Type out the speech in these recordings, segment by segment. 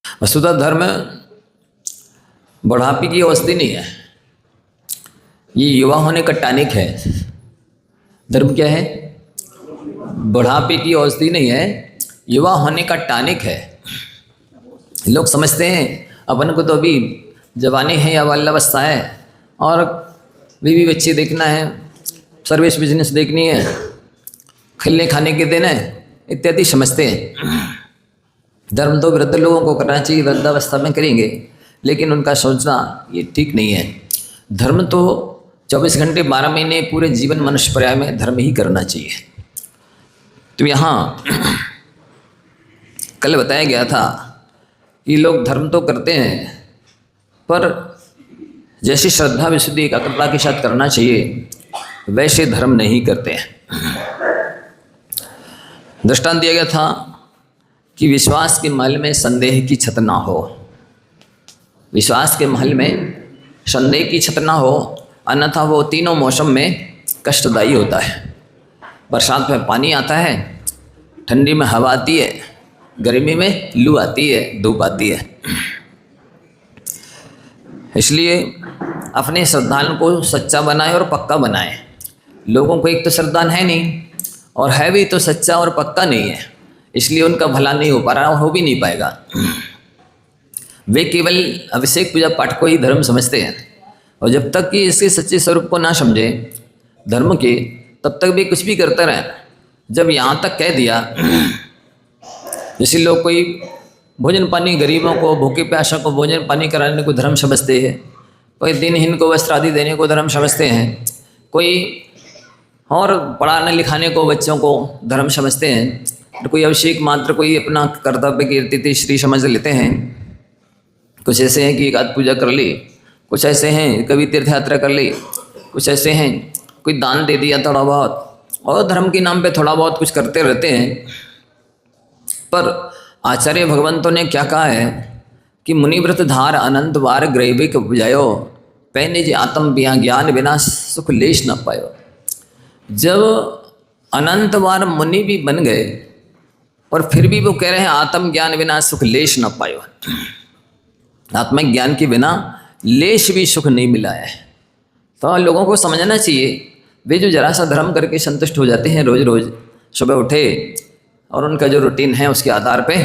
वस्तुतः धर्म बुढ़ापे की अवस्था नहीं है, ये युवा होने का टानिक है। धर्म क्या है? बुढ़ापे की अवस्था नहीं है, युवा होने का टानिक है। लोग समझते हैं अपन को तो अभी जवानी है या बाल्यावस्था है और बीवी बच्चे देखना है, सर्विस बिजनेस देखनी है, खेलने खाने के दिन है इत्यादि समझते हैं। धर्म तो वृद्ध लोगों को करना चाहिए, वृद्धावस्था में करेंगे, लेकिन उनका सोचना ये ठीक नहीं है। धर्म तो 24 घंटे 12 महीने पूरे जीवन मनुष्य पर्याय में धर्म ही करना चाहिए। तो यहाँ कल बताया गया था कि लोग धर्म तो करते हैं, पर जैसी श्रद्धा विशुद्धि एकाग्रता के साथ करना चाहिए वैसे धर्म नहीं करते हैं। दृष्टांत दिया गया था कि विश्वास के महल में संदेह की छत ना हो, विश्वास के महल में संदेह की छत ना हो, अन्यथा वो तीनों मौसम में कष्टदायी होता है। बरसात में पानी आता है, ठंडी में हवा आती है, गर्मी में लू आती है, धूप आती है। इसलिए अपने श्रद्धालुओं को सच्चा बनाए और पक्का बनाए। लोगों को एक तो श्रद्धान है नहीं और है भी तो सच्चा और पक्का नहीं है, इसलिए उनका भला नहीं हो पा रहा, हो भी नहीं पाएगा। वे केवल अभिषेक पूजा पाठ को ही धर्म समझते हैं, और जब तक कि इसके सच्चे स्वरूप को ना समझे धर्म के, तब तक भी कुछ भी करते रहें। जब यहाँ तक कह दिया, जैसे लोग कोई भोजन पानी गरीबों को, भूखे प्यासा को भोजन पानी कराने को धर्म समझते हैं, कोई दिनहीन को वस्त्र आदि देने को धर्म समझते हैं, कोई और पढ़ाने लिखाने को बच्चों को धर्म समझते हैं, तो कोई अभिषेक मात्र कोई अपना कर्तव्य कीर्ति श्री समझ लेते हैं। कुछ ऐसे हैं कि एक आध पूजा कर ली, कुछ ऐसे हैं कभी तीर्थ यात्रा कर ली, कुछ ऐसे हैं कोई दान दे दिया थोड़ा बहुत, और धर्म के नाम पे थोड़ा बहुत कुछ करते रहते हैं। पर आचार्य भगवंतों ने क्या कहा है कि मुनिव्रत धार अनंत बार ग्रैविक उपजायो, पैनिज आत्म बिया ज्ञान बिना सुख लेश न पायो। जब अनंत बार मुनि भी बन गए और फिर भी वो कह रहे हैं आत्म ज्ञान बिना सुख लेश न पायो, आत्मिक ज्ञान के बिना लेश भी सुख नहीं मिला है। तो लोगों को समझना चाहिए, वे जो जरा सा धर्म करके संतुष्ट हो जाते हैं, रोज़ रोज़ सुबह उठे और उनका जो रूटीन है उसके आधार पे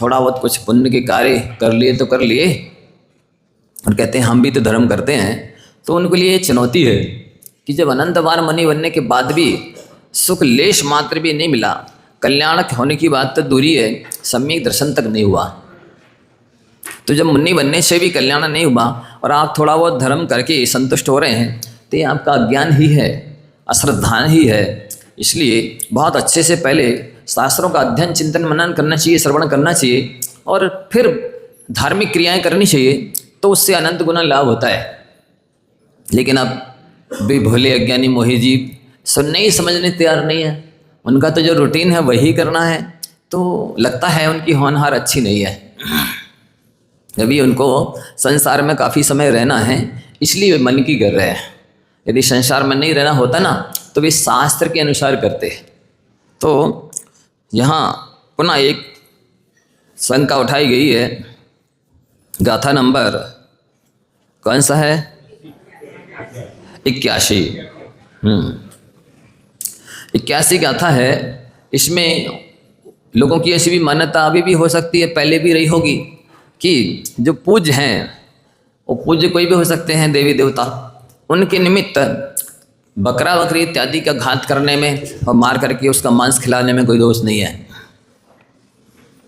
थोड़ा बहुत कुछ पुण्य के कार्य कर लिए तो कर लिए, और कहते हैं हम भी तो धर्म करते हैं, तो उनके लिए चुनौती है कि जब अनंत बार मुनि बनने के बाद भी सुख लेश मात्र भी नहीं मिला, कल्याण होने की बात तो दूरी है, सम्यक दर्शन तक नहीं हुआ। तो जब मुनि बनने से भी कल्याण नहीं हुआ और आप थोड़ा बहुत धर्म करके संतुष्ट हो रहे हैं, तो ये आपका अज्ञान ही है, अश्रद्धा ही है। इसलिए बहुत अच्छे से पहले शास्त्रों का अध्ययन चिंतन मनन करना चाहिए, श्रवण करना चाहिए, और फिर धार्मिक क्रियाएं करनी चाहिए, तो उससे अनंत गुना लाभ होता है। लेकिन अब भी भोले अज्ञानी मोही जीव सुनने ही समझने तैयार नहीं है, उनका तो जो रूटीन है वही करना है, तो लगता है उनकी होनहार अच्छी नहीं है। अभी उनको संसार में काफ़ी समय रहना है, इसलिए वे मन की कर रहे हैं। यदि संसार में नहीं रहना होता ना, तो वे शास्त्र के अनुसार करते। तो यहाँ पुनः एक शंका उठाई गई है। गाथा नंबर कौन सा है? 81। 81 गाथा है। इसमें लोगों की ऐसी भी मान्यता अभी भी हो सकती है, पहले भी रही होगी, कि जो पूज्य हैं वो पूज्य कोई भी हो सकते हैं, देवी देवता, उनके निमित्त बकरा बकरी इत्यादि का घात करने में और मार करके उसका मांस खिलाने में कोई दोष नहीं है,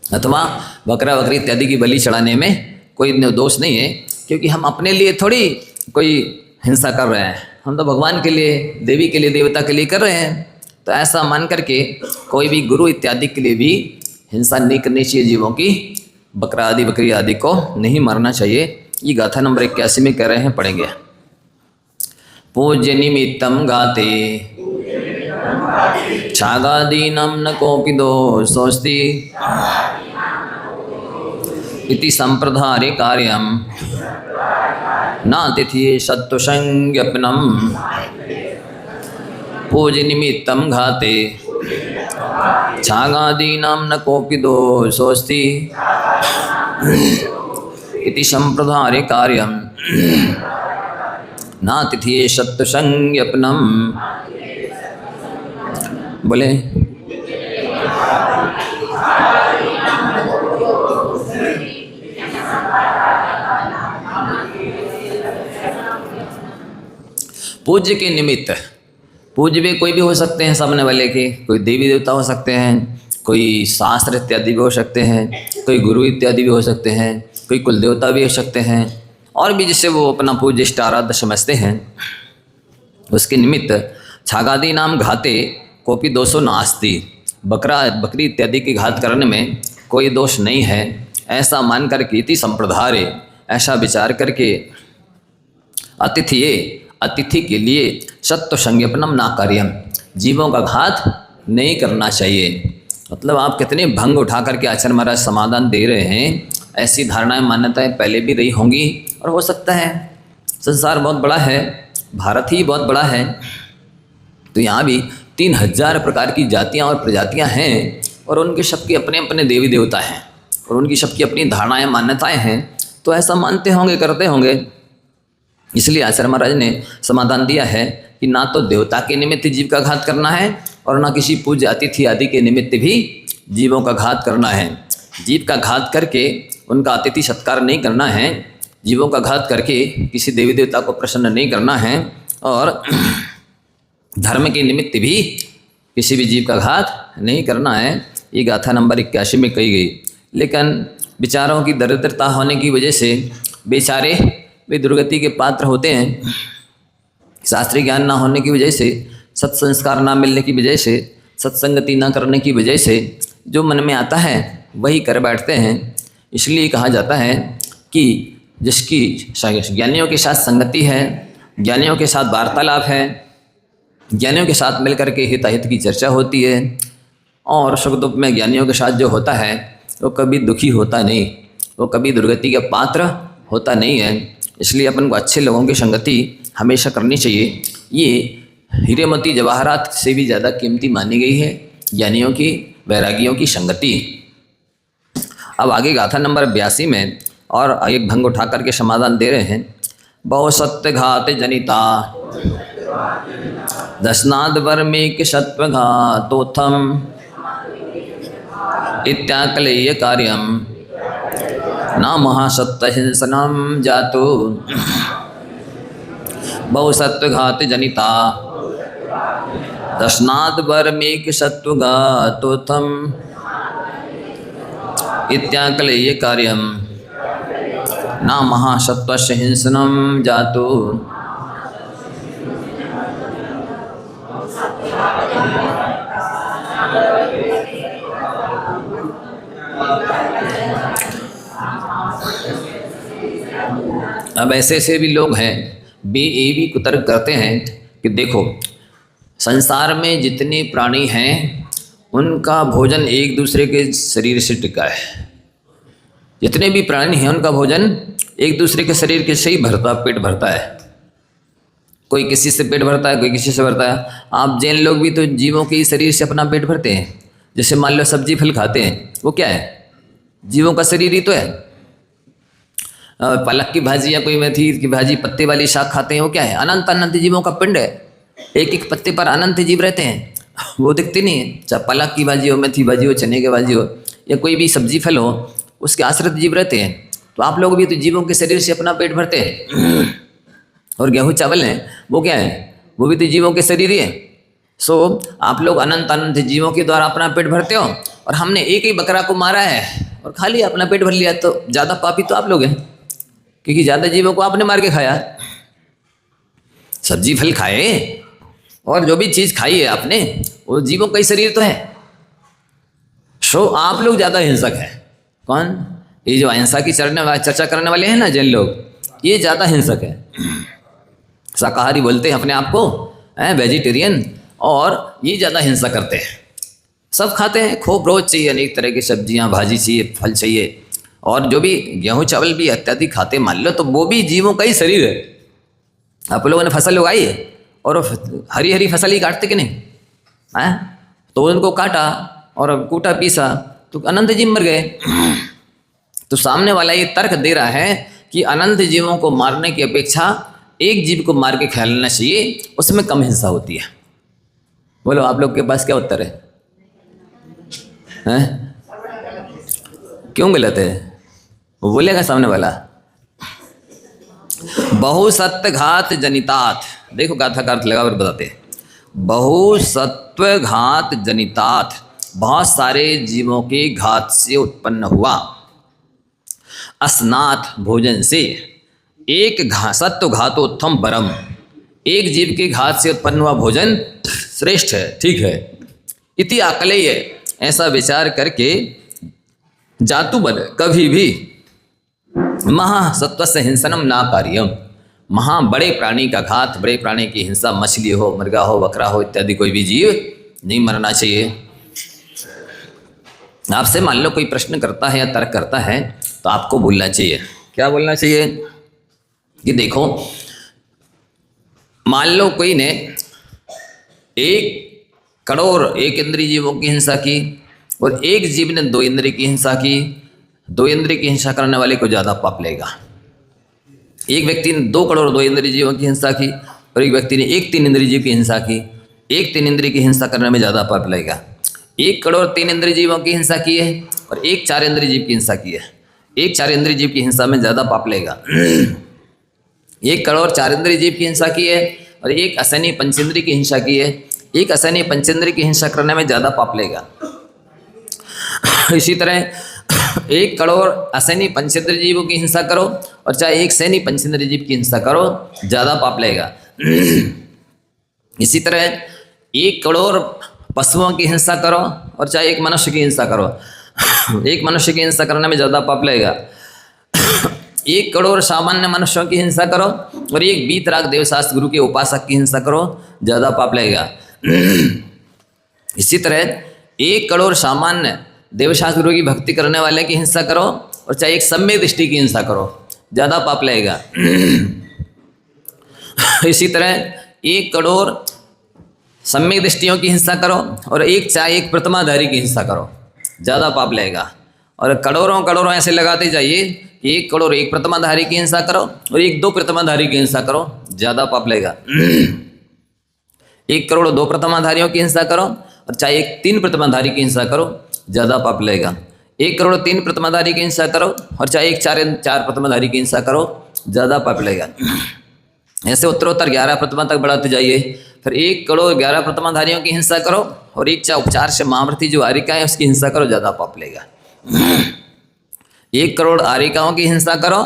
अथवा बकरा बकरी इत्यादि की बलि चढ़ाने में कोई दोष नहीं है, क्योंकि हम अपने लिए थोड़ी कोई हिंसा कर रहे हैं, हम तो भगवान के लिए, देवी के लिए, देवता के लिए कर रहे हैं। तो ऐसा मान करके कोई भी गुरु इत्यादि के लिए भी हिंसा नहीं करनी चाहिए, जीवों की बकरा आदि बकरी आदि को नहीं मारना चाहिए। ये गाथा नंबर 81 में कह रहे हैं, पढ़ेंगे। पूज्य निमित्तम गाते छागादीनम न कोपि दोषोस्ति इति संप्रदारे कार्यम नातिथि सत्वसंज्ञपनम। पूज्य निमित्तम घाते छागादीनां न कोपि दोषोस्ति इति संप्रदारे कार्यम नातिथि सत्संज्ञपनम। बोले पूज्य के निमित्त, पूज्य भी कोई भी हो सकते हैं सामने वाले के, कोई देवी देवता हो सकते हैं, कोई शास्त्र इत्यादि भी हो सकते हैं, कोई गुरु इत्यादि भी हो सकते हैं, कोई कुल देवता भी हो सकते हैं, और भी जिससे वो अपना पूज्य इष्ट आराध्य समझते हैं। उसके निमित्त छागादी नाम घाते कोपी दोषो नास्ति, बकरी इत्यादि की घात करने में कोई दोष नहीं है, ऐसा मान करके इति संप्रदारे, ऐसा विचार करके अतिथि के लिए सत्व संज्ञापनम ना कार्यम, जीवों का घात नहीं करना चाहिए। मतलब आप कितने भंग उठा करके आचार्य महाराज समाधान दे रहे हैं, ऐसी धारणाएं मान्यताएं पहले भी रही होंगी और हो सकता है। संसार बहुत बड़ा है, भारत ही बहुत बड़ा है, तो यहाँ भी 3000 प्रकार की जातियाँ और प्रजातियाँ हैं, और उनके सबके अपने अपने देवी देवता हैं, और उनकी सबकी अपनी धारणाएं मान्यताएं हैं, तो ऐसा मानते होंगे, करते होंगे। इसलिए आचार्य महाराज ने समाधान दिया है कि ना तो देवता के निमित्त जीव का घात करना है, और ना किसी पूज्य अतिथि आदि के निमित्त भी जीवों का घात करना है। जीव का घात करके उनका अतिथि सत्कार नहीं करना है, जीवों का घात करके किसी देवी देवता को प्रसन्न नहीं करना है, और धर्म के निमित्त भी किसी भी जीव का घात नहीं करना है। ये गाथा नंबर 81 में कही गई। लेकिन विचारों की दरिद्रता होने की वजह से बेचारे वे दुर्गति के पात्र होते हैं। शास्त्रीय ज्ञान ना होने की वजह से, सत्संस्कार ना मिलने की वजह से, सत्संगति ना करने की वजह से जो मन में आता है वही कर बैठते हैं। इसलिए कहा जाता है कि जिसकी ज्ञानियों के साथ संगति है, ज्ञानियों के साथ वार्तालाप है, ज्ञानियों के साथ मिलकर के हिताहित की चर्चा होती है, और सुख दुख में ज्ञानियों के साथ जो होता है वो कभी दुखी होता नहीं, वो कभी दुर्गति का पात्र होता नहीं है। इसलिए अपन को अच्छे लोगों की संगति हमेशा करनी चाहिए। ये हीरे मोती जवाहरात से भी ज़्यादा कीमती मानी गई है ज्ञानियों की, वैरागियों की संगति। अब आगे गाथा नंबर 82 में और एक भंग उठा करके समाधान दे रहे हैं। बहु सत्य घात जनिता दशनाद वर्मेक सत्व घातोत्थम इत्याकलेय कार्यम न महासत्य हिंसनम जातो। बहु सत्व घात जनिता दशनाद वर्मेक सत्व घातोत्थम इत्याकलेय कार्यम न महासत्वस्य हिंसनम जातो। अब ऐसे ऐसे भी लोग हैं, ये भी कुतर्क करते हैं कि देखो संसार में जितने प्राणी हैं उनका भोजन एक दूसरे के शरीर से टिका है। जितने भी प्राणी हैं उनका भोजन एक दूसरे के शरीर के से ही भरता, पेट भरता है। कोई किसी से पेट भरता है, कोई किसी से भरता है। आप जैन लोग भी तो जीवों के ही शरीर से अपना पेट भरते हैं। जैसे मान लो सब्जी फल खाते हैं, वो क्या है? जीवों का शरीर ही तो है। पालक की भाजी या कोई मेथी की भाजी, पत्ते वाली शाक खाते हैं, वो क्या है? अनंत अनंत जीवों का पिंड है। एक एक पत्ते पर अनंत जीव रहते हैं, वो दिखते नहीं है। चाहे पालक की भाजी हो, मेथी भाजी हो, चने की भाजी हो, या कोई भी सब्जी फल हो, उसके आश्रित जीव रहते हैं। तो आप लोग भी तो जीवों के शरीर से अपना पेट भरते हैं। और गेहूँ चावल हैं, वो क्या है? वो भी तो जीवों के शरीर ही है। सो आप लोग अनंत अनंत जीवों के द्वारा अपना पेट भरते हो, और हमने एक ही बकरा को मारा है और खा लिया, अपना पेट भर लिया। तो ज़्यादा पापी तो आप लोग हैं, क्योंकि ज़्यादा जीवों को आपने मार के खाया। सब्जी फल खाए और जो भी चीज़ खाई है आपने, वो जीवों का ही शरीर तो है। सो आप लोग ज़्यादा हिंसक हैं। कौन? ये जो अहिंसा की चर्चा करने वाले हैं ना जैन लोग, ये ज़्यादा हिंसक है। शाकाहारी बोलते हैं अपने आप को, वेजिटेरियन, और ये ज़्यादा हिंसा करते हैं। सब खाते हैं, खूब रोज चाहिए, अनेक तरह की सब्जियां, भाजी चाहिए, फल चाहिए, और जो भी गेहूँ चावल भी इत्यादि खाते मान लो, तो वो भी जीवों का ही शरीर है। आप लोगों ने फसल उगाई है और हरी हरी फसल ही काटते कि नहीं है? तो उनको काटा और कूटा पीसा तो अनंत जीव मर गए। तो सामने वाला ये तर्क दे रहा है कि अनंत जीवों को मारने की अपेक्षा एक जीव को मार के खा लेना चाहिए, उसमें कम हिंसा होती है। बोलो आप लोग के पास क्या उत्तर है? हैं? क्यों गलत है? वो बोलेगा सामने वाला। बहुसत्व घात जनितात, देखो गाथा का अर्थ लगा और बताते। बहुसत्व घात जनितात, बहुत सारे जीवों के घात से उत्पन्न हुआ। अस्नात, भोजन से। एक सत्व घातोत्तम परम, एक जीव के घात से उत्पन्न हुआ भोजन श्रेष्ठ है, ठीक है। इति आकलेय, ऐसा विचार करके जातु बल कभी भी महासत्व से हिंसनम ना कार्यम, महा बड़े प्राणी का घात, बड़े प्राणी की हिंसा, मछली हो, मुर्गा हो, बकरा हो इत्यादि कोई भी जीव नहीं मरना चाहिए। आपसे मान लो कोई प्रश्न करता है या तर्क करता है तो आपको बोलना चाहिए, क्या बोलना चाहिए कि देखो मान लो कोई ने 1 करोड़ एक इंद्रिय जीवों की हिंसा की और एक जीव ने 2 इंद्रिय की हिंसा की। 2 इंद्रिय की हिंसा करने वाले को ज़्यादा पाप लेगा। एक व्यक्ति ने 2 करोड़ 2 इंद्रिय जीवों की हिंसा की और एक व्यक्ति ने 1 3 इंद्रिय जीव की हिंसा की। 1 3 इंद्रिय की हिंसा करने में ज़्यादा पाप लगेगा। 1 करोड़ 3 इंद्रिय जीवों की हिंसा की है और 1 4 इंद्रिय जीव की हिंसा की है। 1 4 इंद्रिय जीव की हिंसा में ज़्यादा पाप लगेगा। 1 करोड़ 4 इंद्रिय जीव की हिंसा की है और 1 असैनी पंचेंद्रिय की हिंसा की है। 1 असैनी पंचेंद्रिय की हिंसा करने में ज़्यादा पाप लगेगा। इसी तरह 1 करोड़ असैनी पंचेंद्रिय जीवों की हिंसा करो और चाहे 1 सैनी पंचेंद्रिय जीव की हिंसा करो, ज़्यादा पाप लगेगा। इसी तरह 1 करोड़ पशुओं की हिंसा करो और चाहे 1 मनुष्य की हिंसा करो, 1 मनुष्य की हिंसा करने में ज़्यादा पाप लगेगा। 1 करोड़ सामान्य मनुष्यों की हिंसा करो और 1 वीतराग देवशास्त्र गुरु के उपासक की हिंसा करो, ज़्यादा पाप लगेगा। इसी तरह 1 करोड़ सामान्य देवशास्त्र गुरु की भक्ति करने वाले की हिंसा करो और चाहे 1 सम्यक दृष्टि की हिंसा करो, ज़्यादा पाप लगेगा। इसी तरह 1 करोड़ सम्यक दृष्टियों की हिंसा करो और चाहे 1 प्रतिमाधारी की हिंसा करो, ज़्यादा पाप लगेगा। और करोड़ों करोड़ों ऐसे लगाते जाइए कि 1 करोड़ 1 प्रतिमाधारी की हिंसा करो और 1 2 प्रतिमाधारी की हिंसा करो, ज़्यादा पाप लगेगा। 1 करोड़ 2 प्रतिमाधारियों की हिंसा करो और चाहे 1 3 प्रतिमाधारी की हिंसा करो, ज़्यादा पाप लगेगा। 1 करोड़ 3 प्रतिमाधारी की हिंसा करो और चाहे 1 4 प्रतिमाधारी की हिंसा करो, ज़्यादा पाप लगेगा। ऐसे उत्तरोत्तर 11 प्रतिमा तक बढ़ाते जाइए। फिर 1 करोड़ 11 प्रतिमाधारियों की हिंसा करो और 1 उपचार से महाव्रती जो आरिका है उसकी हिंसा करो, ज़्यादा पाप लगेगा। 1 करोड़ आरिकाओं की हिंसा करो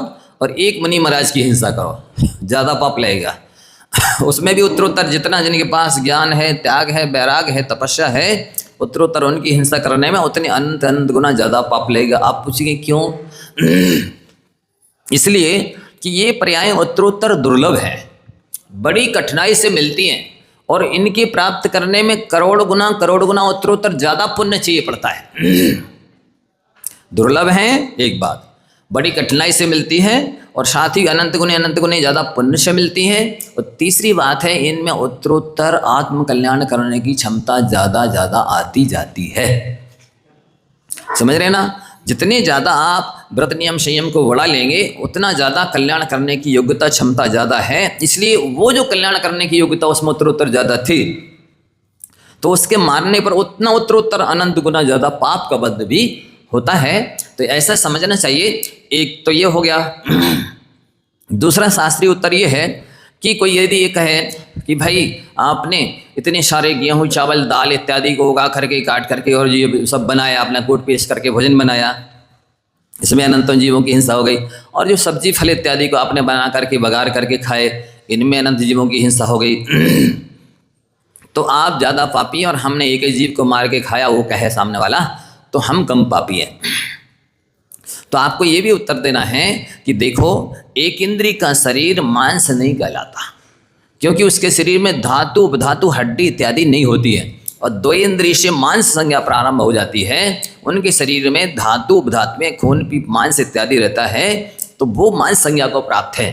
और 1 मुनि महाराज की हिंसा करो, ज़्यादा पाप लगेगा। उसमें भी उत्तरोत्तर जितना जिनके पास ज्ञान है, त्याग है, वैराग है, तपस्या है, उत्तरोत्तर उनकी हिंसा करने में उतनी अनंत अनंत गुना ज़्यादा पाप लगेगा। आप पूछेंगे क्यों? इसलिए कि ये पर्याय उत्तरोत्तर दुर्लभ है, बड़ी कठिनाई से मिलती हैं और इनकी प्राप्त करने में करोड़ गुना उत्तरोत्तर ज़्यादा पुण्य चाहिए पड़ता है। दुर्लभ है एक बात, बड़ी कठिनाई से मिलती है और साथ ही अनंत गुने ज़्यादा पुण्य से मिलती है। और तीसरी बात है इनमें उत्तरोत्तर आत्म कल्याण करने की क्षमता ज़्यादा आती जाती है। समझ रहे ना? जितने ज़्यादा आप व्रत नियम संयम को बढ़ा लेंगे उतना ज़्यादा कल्याण करने की योग्यता क्षमता ज़्यादा है। इसलिए वो जो कल्याण करने की योग्यता उसमें उत्तरोत्तर ज़्यादा थी तो उसके मारने पर उतना उत्तरोत्तर अनंत गुना ज़्यादा पाप का बद्ध भी होता है। तो ऐसा समझना चाहिए। एक तो ये हो गया। दूसरा शास्त्रीय उत्तर ये है कि कोई यदि ये कहे कि भाई आपने इतने सारे गेहूँ चावल दाल इत्यादि को उगा करके काट करके और ये सब बनाया, अपना कूट पेश करके भोजन बनाया, इसमें अनंतों जीवों की हिंसा हो गई। और जो सब्जी फल इत्यादि को आपने बना करके बघार करके खाए, इनमें अनंत जीवों की हिंसा हो गई। तो आप ज़्यादा पापी और हमने एक ही जीव को मार के खाया, वो कहे सामने वाला, तो हम कम पापी हैं। तो आपको ये भी उत्तर देना है कि देखो एक इंद्रिय का शरीर मांस नहीं कहलाता क्योंकि उसके शरीर में धातु उपधातु हड्डी इत्यादि नहीं होती है। और 2 इंद्रिय से मांस संज्ञा प्रारंभ हो जाती है। उनके शरीर में धातु उपधातु में खून पीप मांस इत्यादि रहता है, तो वो मांस संज्ञा को प्राप्त है।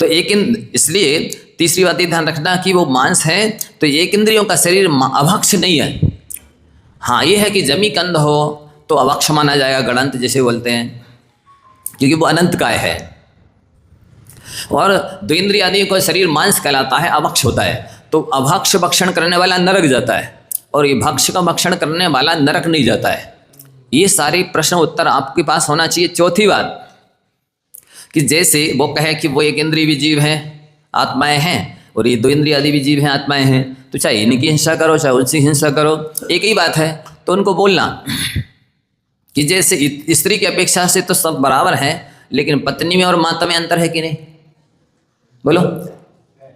तो इसलिए तीसरी बात ये ध्यान रखना कि वो मांस है तो एक इंद्रियों का शरीर अभक्ष नहीं है। हाँ ये है कि जमी कंद हो, तो अभक्ष माना जाएगा, गणंत जैसे बोलते हैं, क्योंकि वो अनंत काय है। और द्वेंद्रिय आदि का शरीर मांस कहलाता है, अभक्ष होता है। तो अभक्ष भक्षण करने वाला नरक जाता है, और ये भक्ष का भक्षण करने वाला नरक नहीं जाता है। ये सारे प्रश्न उत्तर आपके पास होना चाहिए। चौथी बात कि जैसे वो कहे कि वो एक इंद्रिय भी जीव हैं, आत्माएं हैं, और ये दो इंद्रिय आदि भी जीव हैं, आत्माएं हैं, तो चाहे इनकी हिंसा करो चाहे उनकी हिंसा करो, एक ही बात है। तो उनको बोलना कि जैसे स्त्री की अपेक्षा से तो सब बराबर हैं, लेकिन पत्नी में और माता में अंतर है कि नहीं? बोलो।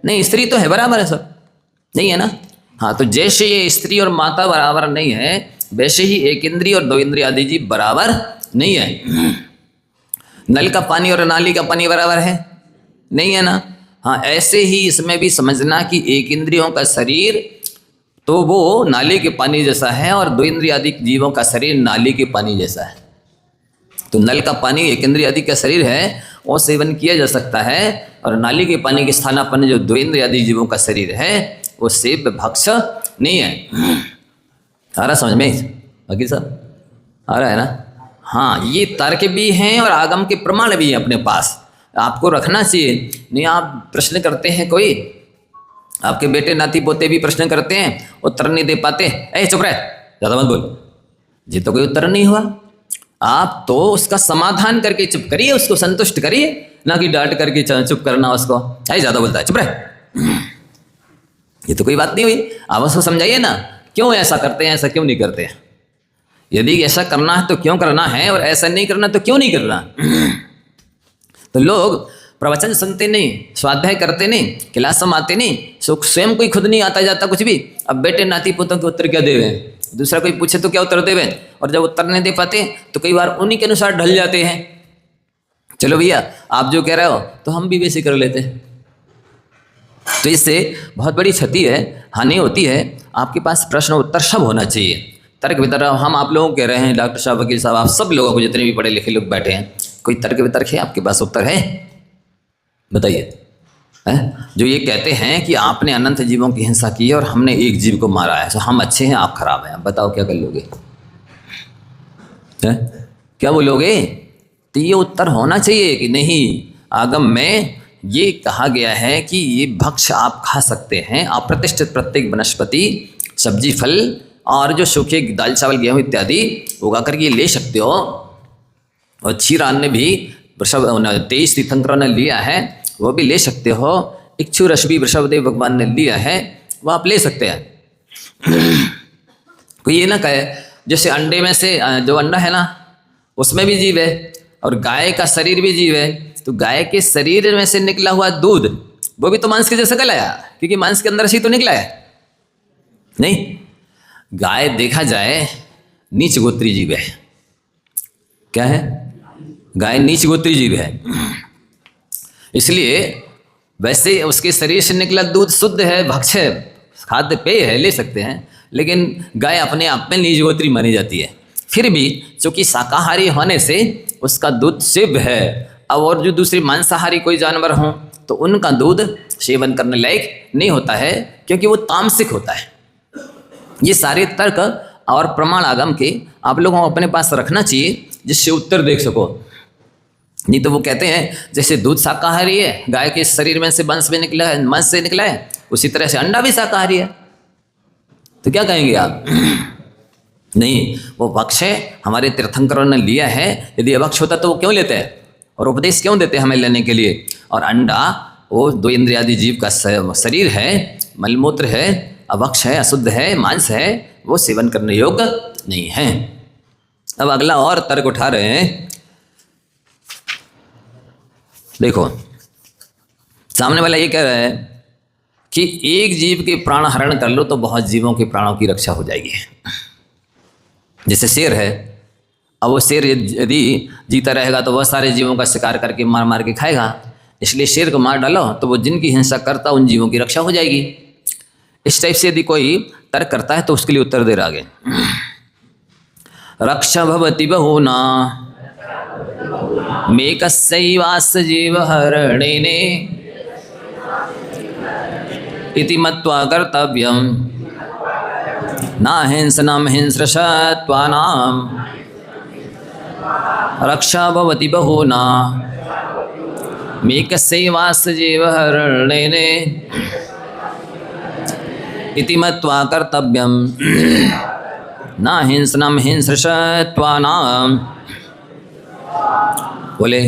नहीं, स्त्री तो है, बराबर है सब, नहीं है ना? हाँ, तो जैसे ये स्त्री और माता बराबर नहीं है, वैसे ही एक इंद्रिय और दो इंद्रिय आदि जीव बराबर नहीं है। नल का पानी और नाली का पानी बराबर है, नहीं है ना? हाँ, ऐसे ही इसमें भी समझना कि एक इंद्रियों का शरीर तो वो नाली के पानी जैसा है, और दो इंद्रिय आदि जीवों का शरीर नाली के पानी जैसा है। तो नल का पानी एक इंद्रिय आदि का शरीर है, वो सेवन किया जा सकता है, और नाली के पानी के स्थानापन्न जो दो इंद्रिय आदि जीवों का शरीर है वो सेव्य भक्ष नहीं है। आ रहा समझ में वकील साहब? आ रहा है ना? हाँ, ये तर्क भी हैं और आगम के प्रमाण भी हैं अपने पास, आपको रखना चाहिए। नहीं, आप प्रश्न करते हैं, कोई आपके बेटे नाती पोते भी प्रश्न करते हैं, उत्तर नहीं दे पाते, ए चुप रहे, ज़्यादा मत बोल, जी तो कोई उत्तर नहीं हुआ। आप तो उसका समाधान करके चुप करिए, उसको संतुष्ट करिए, ना कि डांट करके चुप करना उसको, ऐ ज़्यादा बोलता है चुप रहे, ये तो कोई बात नहीं हुई। आप उसको समझाइए ना, क्यों ऐसा करते हैं, ऐसा क्यों नहीं करते हैं। यदि ऐसा करना है तो क्यों करना है, और ऐसा नहीं करना तो क्यों नहीं करना। तो लोग प्रवचन सुनते नहीं, स्वाध्याय करते नहीं, क्लास समाते नहीं, स्वयं कोई खुद नहीं आता जाता कुछ भी। अब बेटे नाती पोतों के उत्तर क्या देवे, दूसरा कोई पूछे तो क्या उत्तर देवे, और जब उत्तर नहीं दे पाते तो कई बार उन्हीं के अनुसार ढल जाते हैं। चलो भैया, आप जो कह रहे हो तो हम भी वैसे कर लेते हैं। तो इससे बहुत बड़ी क्षति है, हानि होती है। आपके पास प्रश्न उत्तर सब होना चाहिए, तर्क वितर्क। हम आप लोगों कह रहे हैं, डॉक्टर साहब, वकील साहब, आप सब लोगों को, जितने भी पढ़े लिखे लोग बैठे हैं, कोई तर्क वितर्क है आपके पास, उत्तर है? बताइए। जो ये कहते हैं कि आपने अनंत जीवों की हिंसा की है और हमने एक जीव को मारा है, तो हम अच्छे हैं आप खराब हैं, बताओ क्या कर लोगे? क्या बोलोगे? तो ये उत्तर होना चाहिए कि नहीं, आगम में ये कहा गया है कि ये भक्ष आप खा सकते हैं, अप्रतिष्ठित प्रत्येक वनस्पति, सब्जी, फल और जो सूखे दाल चावल गेहूँ इत्यादि उगा करके ले सकते हो। और क्षीरान ने भी वृषभ 23 तीर्थंकरों ने लिया है, वो भी ले सकते हो। इक्षु रस भी वृषभदेव भगवान ने लिया है, वो आप ले सकते हैं। कोई ये ना कहे जैसे अंडे में से जो अंडा है ना उसमें भी जीव है, और गाय का शरीर भी जीव है, तो गाय के शरीर में से निकला हुआ दूध वो भी तो मांस के जैसा कहलाया, क्योंकि मांस के अंदर से ही तो निकला है। नहीं, गाय देखा जाए नीच गोत्री जीव है। क्या है? गाय नीच गोत्री जीव है, इसलिए वैसे उसके शरीर से निकला दूध शुद्ध है, भक्ष है, खाद्य पेय है, ले सकते हैं। लेकिन गाय अपने आप में नीच गोत्री मानी जाती है। फिर भी चूंकि शाकाहारी होने से उसका दूध सेव्य है। अब और जो दूसरे मांसाहारी कोई जानवर हों तो उनका दूध सेवन करने लायक नहीं होता है, क्योंकि वो तामसिक होता है। ये सारे तर्क और प्रमाण आगम के आप लोगों को अपने पास रखना चाहिए, जिससे उत्तर देख सको। नहीं तो वो कहते हैं जैसे दूध शाकाहारी है, गाय के शरीर में से वंश में निकला है, वंश से निकला है, उसी तरह से अंडा भी शाकाहारी है। तो क्या कहेंगे आप? नहीं, वो भक्ष है, हमारे तीर्थंकरों ने लिया है। यदि अभक्ष होता तो वो क्यों लेते हैं, और उपदेश क्यों देते हैं हमें लेने के लिए? और अंडा वो दो इंद्रियादि जीव का शरीर है, मलमूत्र है, अभक्ष है, अशुद्ध है, मांस है, वो सेवन करने योग्य नहीं है। अब अगला और तर्क उठा रहे हैं। देखो, सामने वाला ये कह रहा है कि एक जीव के प्राण हरण कर लो तो बहुत जीवों के प्राणों की रक्षा हो जाएगी। जैसे शेर है, अब वो शेर यदि जीता रहेगा तो वह सारे जीवों का शिकार करके मार मार के खाएगा, इसलिए शेर को मार डालो तो वो जिनकी हिंसा करता उन जीवों की रक्षा हो जाएगी। इस टाइप से यदि कोई तर्क करता है तो उसके लिए उत्तर दे रहा आगे। रक्षा भवति बहुना मेकस्यैवास्य जीव हरणेने इति मत्वा कर्तव्यम ना हिंसनम हिंस्रशत्वानाम रक्षा भवति बहुना मेकस्यैवास्य जीवहरणेने इति मत्वा कर्तव्यम न हिंसनम हिंसृषत्वानाम। बोले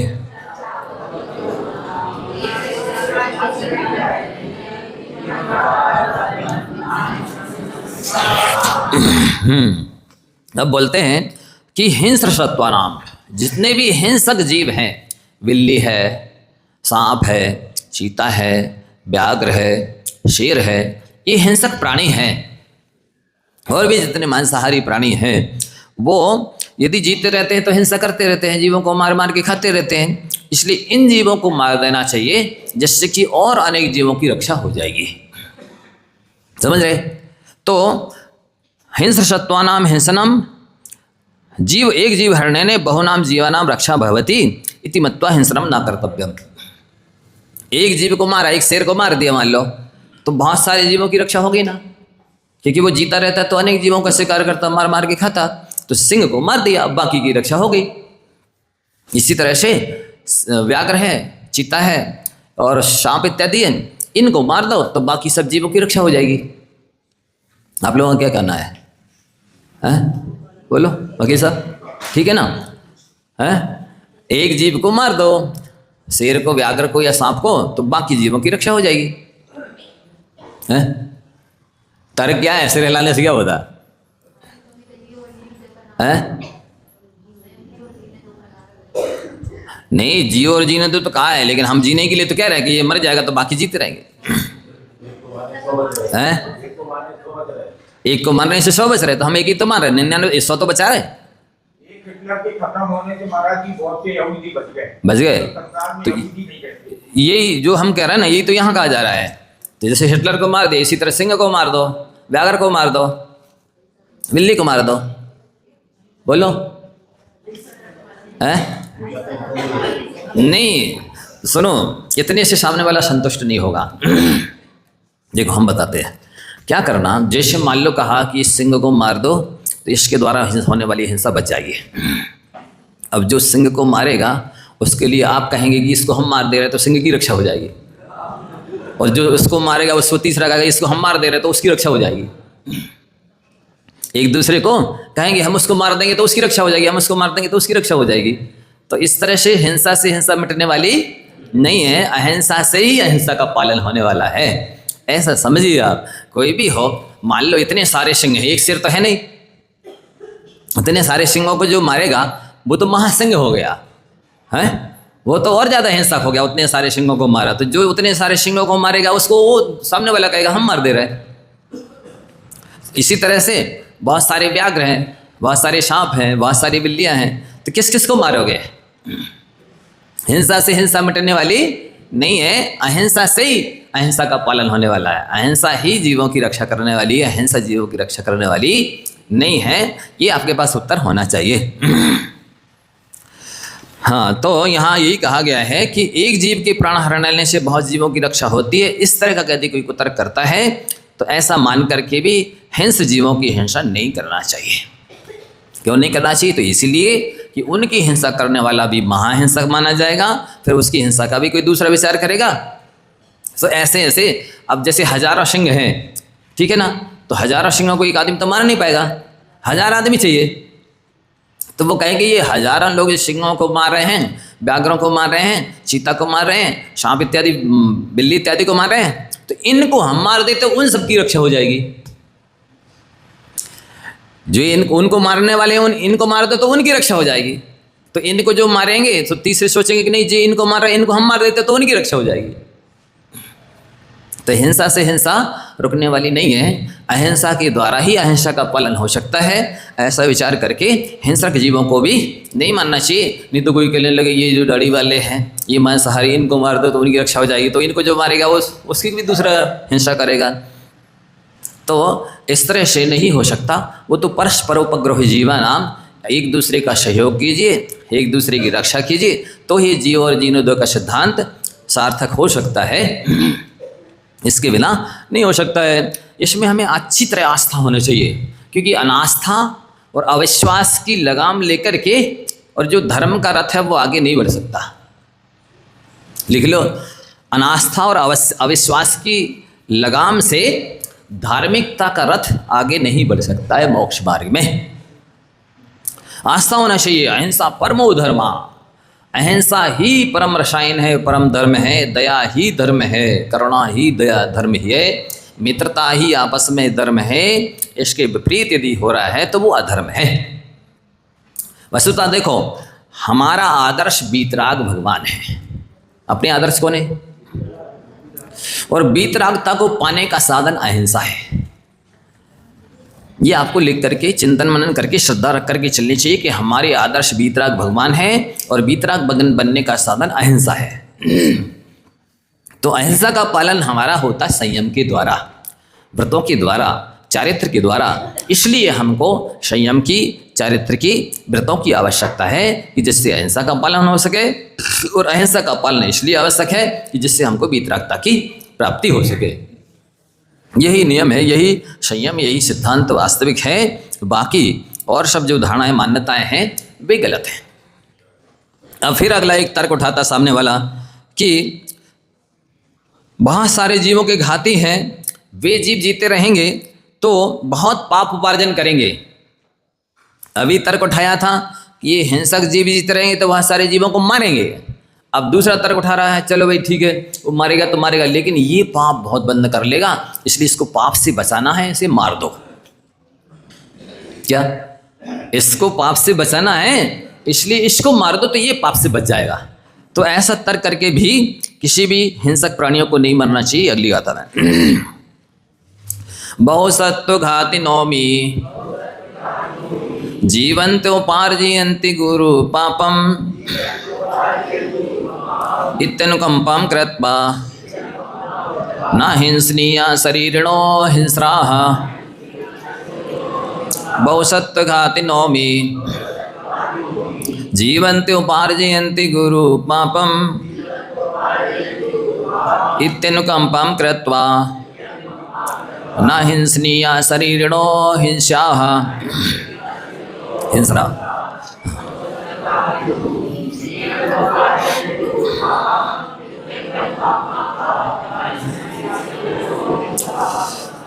अब बोलते हैं कि हिंसृषत्वानाम, जितने भी हिंसक जीव हैं, बिल्ली है, सांप है, चीता है, व्याघ्र है, शेर है, ये हिंसक प्राणी हैं। और भी जितने मांसाहारी प्राणी हैं वो यदि जीते रहते हैं तो हिंसा करते रहते हैं, जीवों को मार मार के खाते रहते हैं। इसलिए इन जीवों को मार देना चाहिए, जिससे कि और अनेक जीवों की रक्षा हो जाएगी। समझ रहे? तो हिंसृषत्वानाम हिंसनम, जीव एक जीव हरणेने बहुनाम जीवानाम रक्षा भवति इति मत्वा हिंसनम न कर्तव्यम। एक जीव को मारा, एक शेर को मार दिया मान लो, तो बहुत सारे जीवों की रक्षा होगी ना, क्योंकि वो जीता रहता तो अनेक जीवों का शिकार करता, मार मार के खाता। तो सिंह को मार दिया, बाकी की रक्षा हो गई। इसी तरह से व्याघ्र है, चीता है और सांप इत्यादि हैं, इनको मार दो तो बाकी सब जीवों की रक्षा हो जाएगी। आप लोगों का क्या करना है? बोलो वकील साहब, ठीक है ना? एक जीव को मार दो, शेर को, व्याघ्र को या सांप को, तो बाकी जीवों की रक्षा हो जाएगी। तर्क क्या है? सिर हिलाने से क्या होता है? नहीं, जियो और जीने तो कहा है, लेकिन हम जीने के लिए तो कह रहे हैं कि ये मर जाएगा तो बाकी जीते रहेंगे। एक को मारने से 100 बच रहे, तो हम एक ही तो मार रहे, 99 100 तो बचा रहे। एक हिटलर के खत्म होने से महाराज जी बहुत से यहूदी बच गए। तो यही जो हम कह रहे हैं ना, यही तो यहाँ कहा जा रहा है। तो जैसे हिटलर को मार दे, इसी तरह सिंह को मार दो, व्याघ्र को मार दो, बिल्ली को मार दो। बोलो नहीं, सुनो, इतने से सामने वाला संतुष्ट नहीं होगा। देखो हम बताते हैं क्या करना। जैसे मान लो कहा कि इस सिंह को मार दो तो इसके द्वारा होने वाली हिंसा बच जाएगी। अब जो सिंह को मारेगा उसके लिए आप कहेंगे कि इसको हम मार दे रहे तो सिंह की रक्षा हो जाएगी, और जो उसको मारेगा उसको तीसरा कहेगा इसको हम मार दे रहे तो उसकी रक्षा हो जाएगी। एक दूसरे को कहेंगे हम उसको मार देंगे तो उसकी रक्षा हो जाएगी, हम उसको मार देंगे तो उसकी रक्षा हो जाएगी। तो इस तरह से हिंसा मिटने वाली नहीं है, अहिंसा से ही अहिंसा का पालन होने वाला है। ऐसा समझिए आप। कोई भी हो, मान लो इतने सारे सिंह हैं, एक सिर तो है नहीं, इतने सारे सिंहों को जो मारेगा वो तो महासिंह हो गया है, वो तो और ज़्यादा हिंसक हो गया। उतने सारे सिंहों को मारा, तो जो उतने सारे सिंहों को मारेगा उसको वो सामने वाला कहेगा हम मार दे रहे हैं। इसी तरह से बहुत सारे व्याघ्र हैं, बहुत सारे सांप हैं, बहुत सारी बिल्लियां हैं, तो किस किस को मारोगे? हिंसा से हिंसा मिटने वाली नहीं है, अहिंसा से ही अहिंसा का पालन होने वाला है। अहिंसा ही जीवों की रक्षा करने वाली है, अहिंसा जीवों की रक्षा करने वाली नहीं है। ये आपके पास उत्तर होना चाहिए। हाँ, तो यहाँ यही कहा गया है कि एक जीव के प्राण हरण लेने से बहुत जीवों की रक्षा होती है। इस तरह का यदि कोई तर्क करता है तो ऐसा मान करके भी हिंस जीवों की हिंसा नहीं करना चाहिए। क्यों नहीं करना चाहिए? तो इसीलिए कि उनकी हिंसा करने वाला भी महाहिंसक माना जाएगा, फिर उसकी हिंसा का भी कोई दूसरा विचार करेगा। तो ऐसे ऐसे अब जैसे हजारों सिंह हैं, ठीक है ना, तो हजारों सिंहों को एक आदमी तो मार नहीं पाएगा, 1000 आदमी चाहिए। तो वो कहेंगे ये हजारों लोग इस सिंहों को मार रहे हैं, व्याघ्रों को मार रहे हैं, चीता को मार रहे हैं, सांप इत्यादि, बिल्ली इत्यादि को मार रहे हैं, तो इनको हम मार देते तो उन सबकी रक्षा हो जाएगी। जो उनको मारने वाले हैं इनको मार दो तो उनकी रक्षा हो जाएगी। तो इनको जो मारेंगे तो तीसरे सोचेंगे कि नहीं जी इनको मार रहे हैं, इनको हम मार देते तो उनकी रक्षा हो जाएगी। तो हिंसा से हिंसा रुकने वाली नहीं है, अहिंसा के द्वारा ही अहिंसा का पालन हो सकता है। ऐसा विचार करके हिंसक जीवों को भी नहीं मानना चाहिए। नहीं तो कोई कहने लगे ये जो दाढ़ी वाले हैं ये मांसाहारी, इनको मार दो तो उनकी रक्षा हो जाएगी, तो इनको जो मारेगा वो उसकी भी दूसरा हिंसा करेगा। तो इस तरह से नहीं हो सकता। वो तो परस्परोपग्रही जीवानाम, एक दूसरे का सहयोग कीजिए, एक दूसरे की रक्षा कीजिए, तो ही जीव और जीनोदय का सिद्धांत सार्थक हो सकता है। इसके बिना नहीं हो सकता है। इसमें हमें अच्छी तरह आस्था होनी चाहिए, क्योंकि अनास्था और अविश्वास की लगाम लेकर के और जो धर्म का रथ है वो आगे नहीं बढ़ सकता। लिख लो, अनास्था और अविश्वास की लगाम से धार्मिकता का रथ आगे नहीं बढ़ सकता है मोक्ष मार्ग में। आस्था होना चाहिए, अहिंसा परमो धर्मा, अहिंसा ही परम रसायन है, परम धर्म है, दया ही धर्म है, करुणा ही दया धर्म ही है, मित्रता ही आपस में धर्म है। इसके विपरीत यदि हो रहा है तो वो अधर्म है। वस्तुतः देखो, हमारा आदर्श वीतराग भगवान है। अपने आदर्श कौन है? और वीतरागता को पाने का साधन अहिंसा है। ये आपको लिख करके चिंतन मनन करके श्रद्धा रख करके चलनी चाहिए कि हमारे आदर्श वीतराग भगवान है और वीतराग बनने का साधन अहिंसा है। तो अहिंसा का पालन हमारा होता संयम के द्वारा, व्रतों के द्वारा, चारित्र के द्वारा। इसलिए हमको संयम की, चारित्र की, व्रतों की आवश्यकता है कि जिससे अहिंसा का पालन हो सके, और अहिंसा का पालन इसलिए आवश्यक है कि जिससे हमको वीतरागता की प्राप्ति हो सके। यही नियम है, यही संयम, यही सिद्धांत वास्तविक है। बाकी और सब जो धारणाएं मान्यताएं हैं वे गलत हैं। अब फिर अगला एक तर्क उठाता सामने वाला कि बहुत सारे जीवों के घाती हैं, वे जीव जीते रहेंगे तो बहुत पाप उपार्जन करेंगे। अभी तर्क उठाया था कि ये हिंसक जीव जीते रहेंगे तो बहुत सारे जीवों को मारेंगे। अब दूसरा तर्क उठा रहा है, चलो भाई ठीक है, वो मारेगा तो मारेगा, लेकिन ये पाप बहुत बंद कर लेगा, इसलिए इसको पाप से बचाना है, इसे मार दो। क्या इसको पाप से बचाना है, इसलिए इसको मार दो तो ये पाप से बच जाएगा। तो ऐसा तर्क करके भी किसी भी हिंसक प्राणियों को नहीं मरना चाहिए। अगली गाथा में बहु सत्व घाति नौमी जीवंत उपार्जयन्ति गुरु पापम इत्यनुकंपां कृत्वा न हिंसनीया शरीरिणो हिंस्राः बहुसत्व घाति नौमी जीवन्ति उपार्जयन्ति गुरु पापम इत्यनुकंपां कृत्वा न हिंसनीया शरीरिणो हिंस्याः हिंस्रा।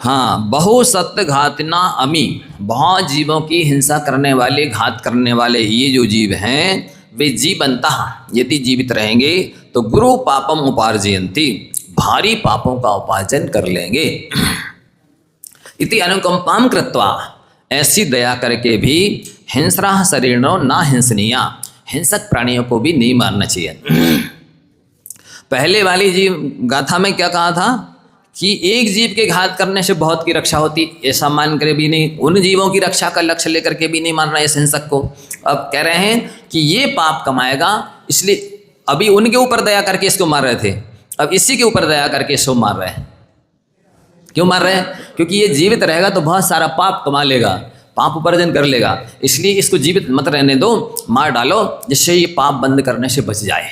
हाँ, बहु सत्य घातना अमी, बहुत जीवों की हिंसा करने वाले, घात करने वाले ये जो जीव हैं वे जीवंतः यदि जीवित रहेंगे तो गुरु पापम उपार्जयन्ति, भारी पापों का उपार्जन कर लेंगे। इति अनुकंपाम कृत्वा, ऐसी दया करके भी हिंस्रा शरीरो ना हिंसनीया, हिंसक प्राणियों को भी नहीं मारना चाहिए। पहले वाली जीव गाथा में क्या कहा था कि एक जीव के घात करने से बहुत की रक्षा होती, ऐसा मान कर भी नहीं, उन जीवों की रक्षा का लक्ष्य लेकर के भी नहीं मारना इस हिंसक को। अब कह रहे हैं कि ये पाप कमाएगा, इसलिए अभी उनके ऊपर दया करके इसको मार रहे थे, अब इसी के ऊपर दया करके इसको मार रहे हैं। क्यों मार रहे हैं? क्योंकि ये जीवित रहेगा तो बहुत सारा पाप कमा लेगा, पाप उपार्जन कर लेगा, इसलिए इसको जीवित मत रहने दो, मार डालो, जिससे ये पाप बंद करने से बच जाए।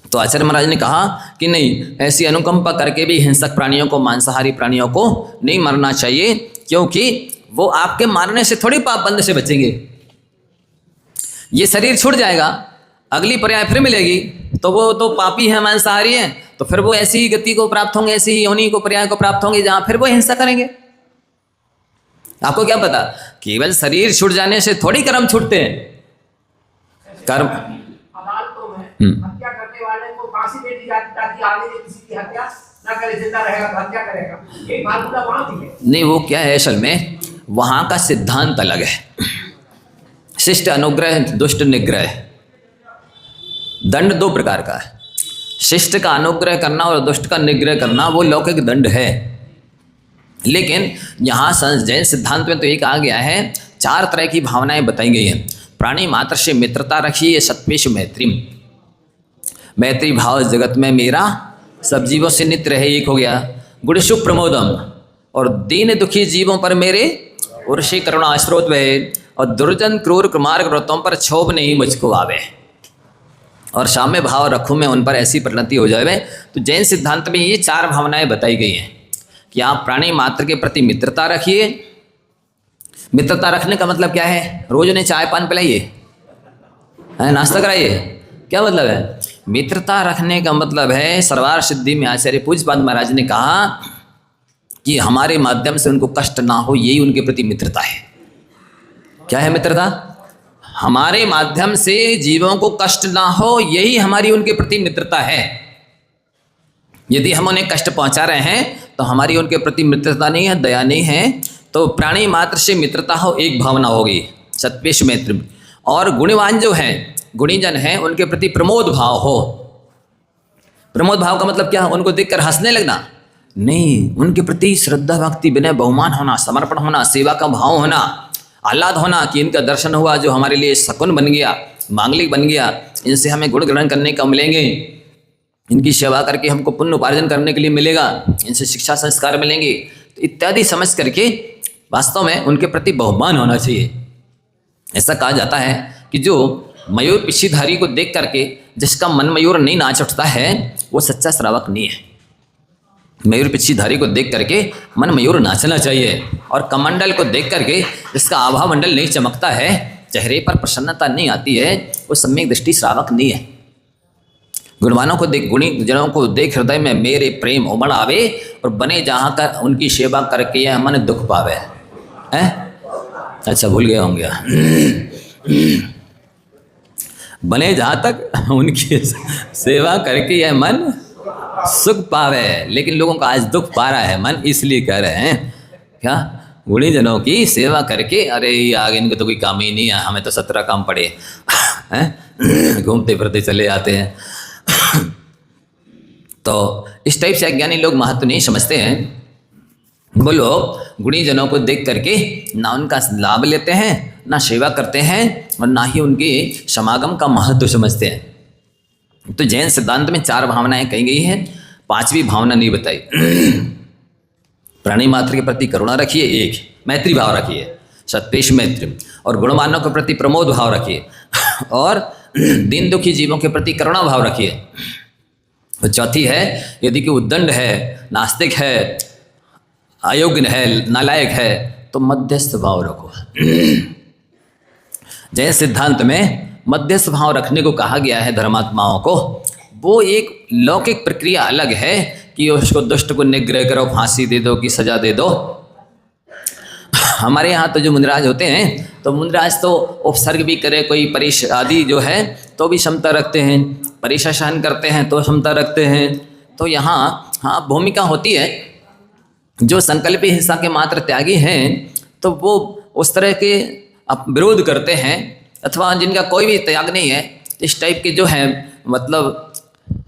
तो आचार्य महाराज ने कहा कि नहीं, ऐसी अनुकंपा करके भी हिंसक प्राणियों को, मांसाहारी प्राणियों को नहीं मारना चाहिए, क्योंकि वो आपके मारने से थोड़ी पाप बंद से बचेंगे। ये शरीर छूट जाएगा, अगली पर्याय फिर मिलेगी, तो वो तो पापी है, मांसाहारी है, तो फिर वो ऐसी ही गति को प्राप्त होंगे, ऐसी ही योनि को, पर्याय को प्राप्त होंगे जहां फिर वो हिंसा करेंगे। आपको क्या पता, केवल शरीर छूट जाने से थोड़ी कर्म छूटते हैं। कर्म हत्या करने वाले को फांसी दे दी जाती ताकि आगे से किसी की हत्या ना करे, जिंदा रहेगा तो हत्या करेगा, ये फार्मूला वहां थी है। नहीं, वो क्या है, असल में वहां का सिद्धांत अलग है। शिष्ट अनुग्रह, दुष्ट निग्रह, दंड दो प्रकार का है। शिष्ट का अनुग्रह करना और दुष्ट का निग्रह करना वो लौकिक दंड है, लेकिन यहाँ जैन सिद्धांत में तो एक आ गया है, 4 तरह की भावनाएं बताई गई हैं। प्राणी मात्र से मित्रता रखिए, सत्वेश मैत्री, मैत्री भाव जगत में मेरा, सब जीवों से नित्य रहे, एक हो गया। गुण शुभ प्रमोदम, और दीन दुखी जीवों पर मेरे उर्षि करुणा स्रोत बहे, और दुर्जन क्रूर कुमार्ग व्रतों पर क्षोभ नहीं मुझको आवे, और साम्य भाव रखूँ मैं उन पर, ऐसी परिणति हो जाए। तो जैन सिद्धांत में ये 4 भावनाएं बताई गई हैं कि आप प्राणी मात्र के प्रति मित्रता रखिए। मित्रता रखने का मतलब क्या है? रोज उन्हें चाय पान पिलाइए, है नाश्ता कराइए, क्या मतलब है? मित्रता रखने का मतलब है, सरवार सिद्धि में आचार्य पूज्यपाद महाराज ने कहा कि हमारे माध्यम से उनको कष्ट ना हो, यही उनके प्रति मित्रता है। क्या है मित्रता? हमारे माध्यम से जीवों को कष्ट ना हो, यही हमारी उनके प्रति मित्रता है। यदि हम उन्हें कष्ट पहुंचा रहे हैं तो हमारी उनके प्रति मित्रता नहीं है, दया नहीं है। तो प्राणी मात्र से मित्रता हो, एक भावना होगी, सत्वेश मैत्री। और गुणवान जो है, गुणीजन है, उनके प्रति प्रमोद भाव हो। प्रमोद भाव का मतलब क्या? उनको देखकर हंसने लगना नहीं, उनके प्रति श्रद्धा भक्ति विनय बहुमान होना, समर्पण होना, सेवा का भाव होना, आह्लाद होना कि इनका दर्शन हुआ जो हमारे लिए शकुन बन गया, मांगलिक बन गया, इनसे हमें गुण ग्रहण करने का मिलेंगे, इनकी सेवा करके हमको पुण्य उपार्जन करने के लिए मिलेगा, इनसे शिक्षा संस्कार मिलेंगे, तो इत्यादि समझ करके वास्तव में उनके प्रति बहुमान होना चाहिए। ऐसा कहा जाता है कि जो मयूर पिछीधारी को देख करके जिसका मन मयूर नहीं नाच उठता है, वो सच्चा श्रावक नहीं है। मयूर पिछीधारी को देख करके मन मयूर नाचना चाहिए। और कमंडल को देख करके जिसका आभा मंडल नहीं चमकता है, चेहरे पर प्रसन्नता नहीं आती है, वो सम्यक दृष्टि श्रावक नहीं है। गुणवानों को देख, गुणी जनों को देख हृदय में मेरे प्रेम उमड़ आवे, और बने जहाँ का उनकी सेवा करके यह मन दुख पावे। हैं? अच्छा भूल गए होंगे। बने जहाँ तक उनकी सेवा करके यह मन सुख पावे, लेकिन लोगों का आज दुख पा रहा है मन, इसलिए कह रहे हैं क्या, गुणी जनों की सेवा करके, अरे आगे इनको तो कोई काम ही नहीं है, हमें तो 17 काम पड़े हैं, घूमते फिरते चले जाते हैं। तो इस टाइप से अज्ञानी लोग महत्व नहीं समझते हैं। वो लोग गुणी जनों को देख करके ना उनका लाभ लेते हैं, ना सेवा करते हैं, और ना ही उनके समागम का महत्व समझते हैं। तो जैन सिद्धांत में 4 भावनाएं कही गई हैं, 5वीं भावना नहीं बताई। प्राणी मात्र के प्रति करुणा रखिए, 1 मैत्री भाव रखिए, सत्वेश मैत्री, और गुणवानों के प्रति प्रमोद भाव रखिए, और दीन दुखी जीवों के प्रति करुणा भाव रखिए। तो चौथी है, यदि कोई उद्दंड है, नास्तिक है, अयोग्य है, नालायक है, तो मध्यस्थ भाव रखो। जैन सिद्धांत में मध्यस्थ भाव रखने को कहा गया है धर्मात्माओं को। वो एक लौकिक प्रक्रिया अलग है कि उसको दुष्ट को निग्रह करो, फांसी दे दो कि सजा दे दो। हमारे यहाँ तो जो मुनिराज होते हैं, तो मुनिराज तो उपसर्ग भी करे, कोई परीश आदि जो है तो भी क्षमता रखते हैं, परीक्षा सहन करते हैं तो क्षमता रखते हैं। तो यहाँ हाँ भूमिका होती है, जो संकल्पी हिंसा के मात्र त्यागी हैं तो वो उस तरह के विरोध करते हैं, अथवा जिनका कोई भी त्याग नहीं है, इस टाइप के जो है मतलब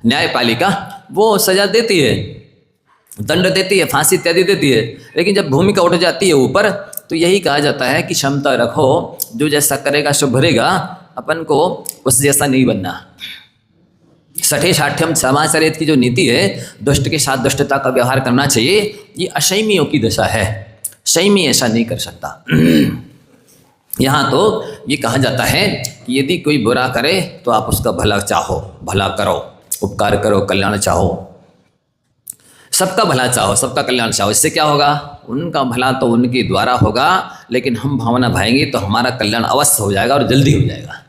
न्यायपालिका वो सजा देती है, दंड देती है, फांसी इत्यादि देती है। लेकिन जब भूमिका उठ जाती है ऊपर, तो यही कहा जाता है कि क्षमता रखो, जो जैसा करेगा सो भरेगा, अपन को उस जैसा नहीं बनना। सठे साठ्यम समाचरित की जो नीति है, दुष्ट के साथ दुष्टता का व्यवहार करना चाहिए, ये असंयमियों की दशा है। संयमी ऐसा नहीं कर सकता। यहाँ तो ये कहा जाता है कि यदि कोई बुरा करे तो आप उसका भला चाहो, भला करो, उपकार करो, कल्याण चाहो, सबका भला चाहो, सबका कल्याण चाहो। इससे क्या होगा? उनका भला तो उनके द्वारा होगा, लेकिन हम भावना भाएंगे तो हमारा कल्याण अवश्य हो जाएगा और जल्दी हो जाएगा,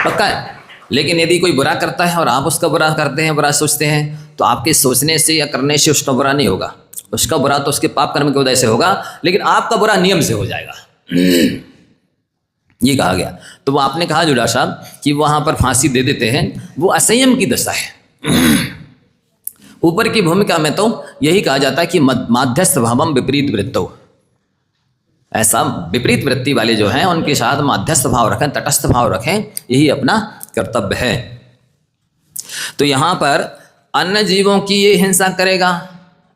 पक्का है। लेकिन यदि कोई बुरा करता है और आप उसका बुरा करते हैं, बुरा सोचते हैं, तो आपके सोचने से या करने से उसका बुरा नहीं होगा, उसका बुरा तो उसके पाप कर्म की वजह से होगा, लेकिन आपका बुरा नियम से हो जाएगा। ये कहा गया। तो वो आपने कहा जुड़ा साहब कि वहाँ पर फांसी दे देते हैं, वो असंयम की दशा है। ऊपर की भूमिका में तो यही कहा जाता है कि माध्यस्थ भावम विपरीत वृत्तो, ऐसा विपरीत वृत्ति वाले जो हैं उनके साथ माध्यस्थ भाव रखें, तटस्थ भाव रखें, यही अपना कर्तव्य है। तो यहाँ पर अन्य जीवों की ये हिंसा करेगा,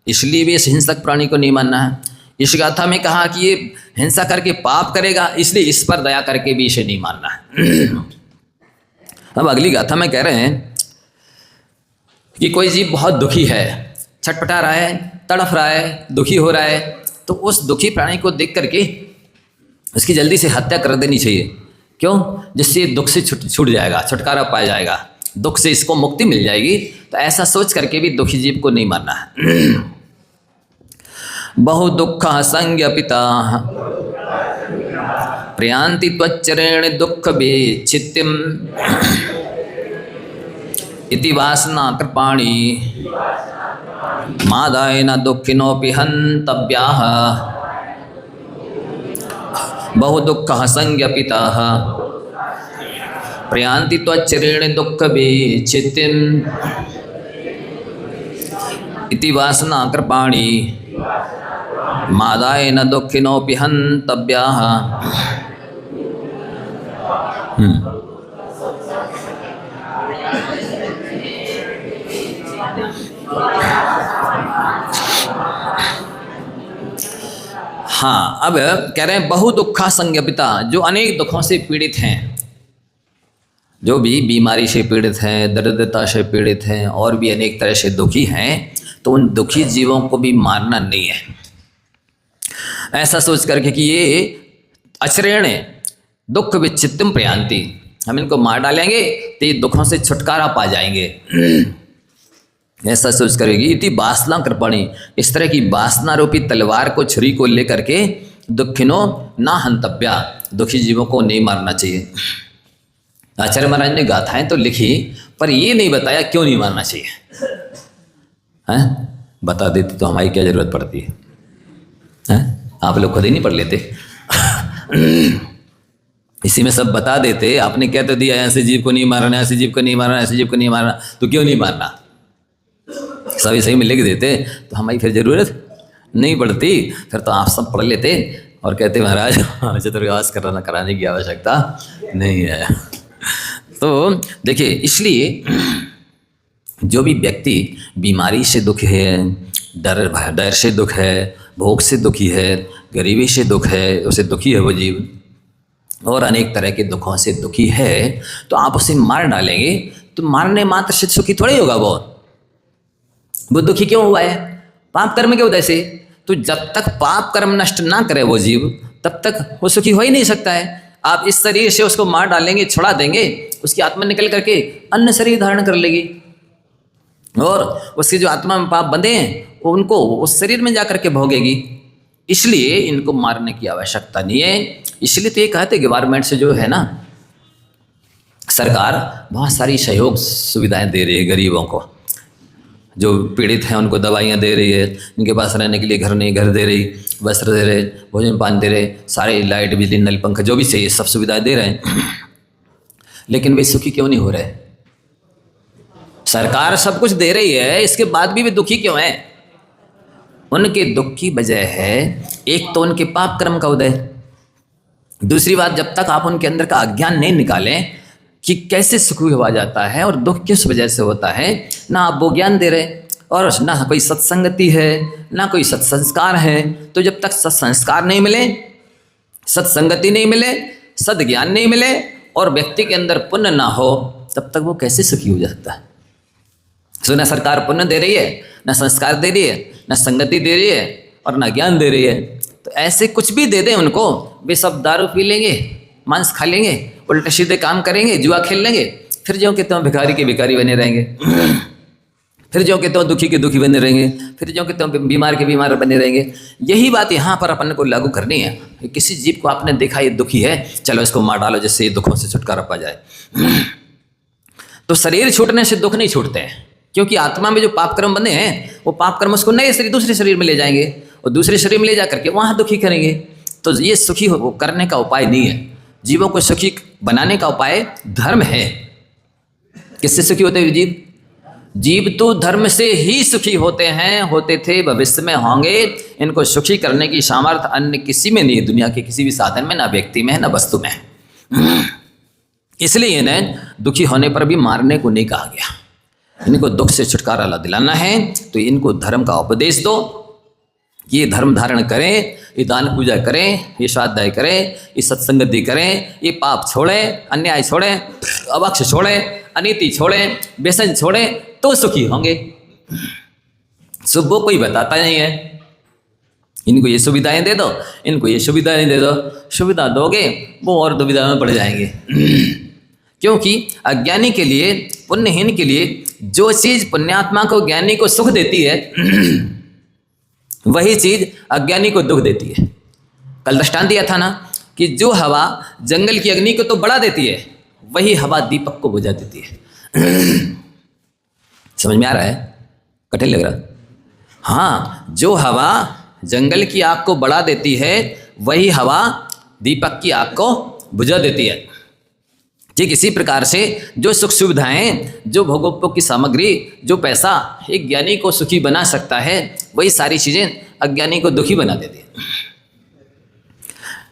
इसलिए भी इस हिंसक प्राणी को नहीं मानना है। इस गाथा में कहा कि ये हिंसा करके पाप करेगा, इसलिए इस पर दया करके भी इसे नहीं मानना है। अब अगली गाथा में कह रहे हैं कि कोई जीव बहुत दुखी है, छटपटा रहा है, तड़फ रहा है, दुखी हो रहा है, तो उस दुखी प्राणी को देख करके उसकी जल्दी से हत्या कर देनी चाहिए। क्यों? जिससे दुख से छूट जाएगा, छुटकारा पाया जाएगा, दुख से इसको मुक्ति मिल जाएगी। तो ऐसा सोच करके भी दुखी जीव को नहीं मारना है। बहु दुख संज्ञ पिता प्रयान्ति त्वच्चरेण दुःख विच्छित्तिम इति वासना कृपाणि मादाय न दुःखिनोऽपि हन्तव्याः बहु दुःखः संज्ञपितः प्रयान्ति त्वच्चरेण दुःख विच्छित्तिम इति वासना कृपाणि मादाय न दुःखिनोऽपि हन्तव्याः। हाँ, अब कह रहे हैं बहु दुखा संज्ञपिता, जो अनेक दुखों से पीड़ित हैं, जो भी बीमारी से पीड़ित हैं, दरिद्रता से पीड़ित हैं और भी अनेक तरह से दुखी हैं, तो उन दुखी जीवों को भी मारना नहीं है। ऐसा सोच करके कि ये अचरेण दुख विच्छित्तिम प्रयान्ति, हम इनको मार डालेंगे तो ये दुखों से छुटकारा पा जाएंगे, ऐसा सोच करेगी। इति वासना कृपणी, इस तरह की वासना रूपी तलवार को, छुरी को लेकर के दुखिनो ना हंतव्या, दुखी जीवों को नहीं मारना चाहिए। आचार्य महाराज ने गाथाएं तो लिखी, पर ये नहीं बताया क्यों नहीं मारना चाहिए। हैं, बता देते तो हमारी क्या जरूरत पड़ती है? हैं, आप लोग खुद ही नहीं पढ़ लेते। इसी में सब बता देते, आपने कह तो दिया ऐसे जीव को नहीं मारना, ऐसे जीव को नहीं मारना, ऐसे जीव को नहीं मारना, तो क्यों नहीं मारना? सभी सही में लिख देते तो हमारी फिर जरूरत नहीं पड़ती, फिर तो आप सब पढ़ लेते और कहते महाराज चतुर्विवास कराने की आवश्यकता नहीं है। तो देखिए, इसलिए जो भी व्यक्ति बीमारी से दुखी है, डर से दुख है, भोग से दुखी है, गरीबी से दुख है, उसे दुखी है वो जीव, और अनेक तरह के दुखों से दुखी है, तो आप उसे मार डालेंगे तो मारने मात्र से सुखी थोड़ा ही होगा वो दुखी क्यों हुआ है? पाप कर्म के उदय से। तो जब तक पाप कर्म नष्ट ना करे वो जीव, तब तक वो सुखी हो ही नहीं सकता है। आप इस शरीर से उसको मार डालेंगे, छुड़ा देंगे, उसकी आत्मा निकल करके अन्य शरीर धारण कर लेगी, और उसकी जो आत्मा में पाप बंधे हैं उनको उस शरीर में जाकर के भोगेगी। इसलिए इनको मारने की आवश्यकता नहीं है। इसलिए तो ये कहते गवर्नमेंट से जो है ना, सरकार बहुत सारी सहयोग सुविधाएं दे रही है गरीबों को, जो पीड़ित हैं उनको दवाइयाँ दे रही है, इनके पास रहने के लिए घर नहीं, घर दे रही, वस्त्र दे रहे, भोजन पान दे रहे, सारे लाइट बिजली नल पंखा जो भी चाहिए सब सुविधाएं दे रहे हैं। लेकिन वे सुखी क्यों नहीं हो रहे? सरकार सब कुछ दे रही है, इसके बाद भी वे दुखी क्यों हैं? उनके दुख की वजह है एक तो उनके पाप कर्म का उदय, दूसरी बात जब तक आप उनके अंदर का अज्ञान नहीं निकालें कि कैसे सुख हुआ जाता है और दुख किस वजह से होता है, ना आप वो ज्ञान दे रहे और ना कोई सत्संगति है, ना कोई सत्संस्कार है। तो जब तक सत्संस्कार नहीं मिले, सत्संगति नहीं मिले, सद्ज्ञान नहीं मिले और व्यक्ति के अंदर पुण्य ना हो, तब तक वो कैसे सुखी हो जाता है? तो ना सरकार पुण्य दे रही है, ना संस्कार दे रही है, ना संगति दे रही है और ना ज्ञान दे रही है। तो ऐसे कुछ भी दे दें उनको, वे सब दारू पी लेंगे, मांस खा लेंगे, उल्टे सीधे काम करेंगे, जुआ खेल लेंगे, फिर जो कहते हो भिखारी के भिखारी बने रहेंगे, फिर जो कहते हो दुखी के दुखी बने रहेंगे, फिर जो कहते हो बीमार के बीमार बने रहेंगे। यही बात यहाँ पर अपन को लागू करनी है। किसी जीव को आपने देखा ये दुखी है, चलो इसको मार डालो जिससे ये दुखों से छुटकारा पा जाए। तो शरीर छूटने से दुख नहीं छूटते हैं, क्योंकि आत्मा में जो पाप कर्म बने हैं वो पाप कर्म उसको नए शरीर दूसरे शरीर में ले जाएंगे और दूसरे शरीर में ले जा करके वहाँ दुखी करेंगे। तो ये सुखी करने का उपाय नहीं है। जीवों को सुखी बनाने का उपाय धर्म है। किससे सुखी होते हैं जीव? जीव तो धर्म से ही सुखी होते हैं, होते थे, भविष्य में होंगे। इनको सुखी करने की सामर्थ्य अन्य किसी में नहीं है, दुनिया के किसी भी साधन में, ना व्यक्ति में है, ना वस्तु में है। इसलिए इन्हें दुखी होने पर भी मारने को नहीं कहा गया। इनको दुख से छुटकारा दिलाना है तो इनको धर्म का उपदेश दो, ये धर्म धारण करें, ये दान पूजा करें, ये स्वाध्याय करें, ये सत्संगति करें, ये पाप छोड़ें, अन्याय छोड़ें, अवक्ष छोड़ें, अनीति छोड़ें, व्यसन छोड़ें, तो सुखी होंगे। सुख वो कोई बताता नहीं है। इनको ये सुविधाएं दे दो, इनको ये सुविधाएं दे दो, सुविधा दोगे वो और दुविधा में पड़ जाएंगे। क्योंकि अज्ञानी के लिए, पुण्यहीन के लिए जो चीज पुण्यात्मा को, ज्ञानी को सुख देती है वही चीज अज्ञानी को दुख देती है। कल दृष्टांत दिया था ना, कि जो हवा जंगल की अग्नि को तो बढ़ा देती है, वही हवा दीपक को बुझा देती है। समझ में आ रहा है? कठिन लग रहा? हाँ, जो हवा जंगल की आग को बढ़ा देती है, वही हवा दीपक की आग को बुझा देती है। ठीक इसी प्रकार से जो सुख सुविधाएं, जो भोगोपभोग की सामग्री, जो पैसा एक ज्ञानी को सुखी बना सकता है, वही सारी चीजें अज्ञानी को दुखी बना देती है।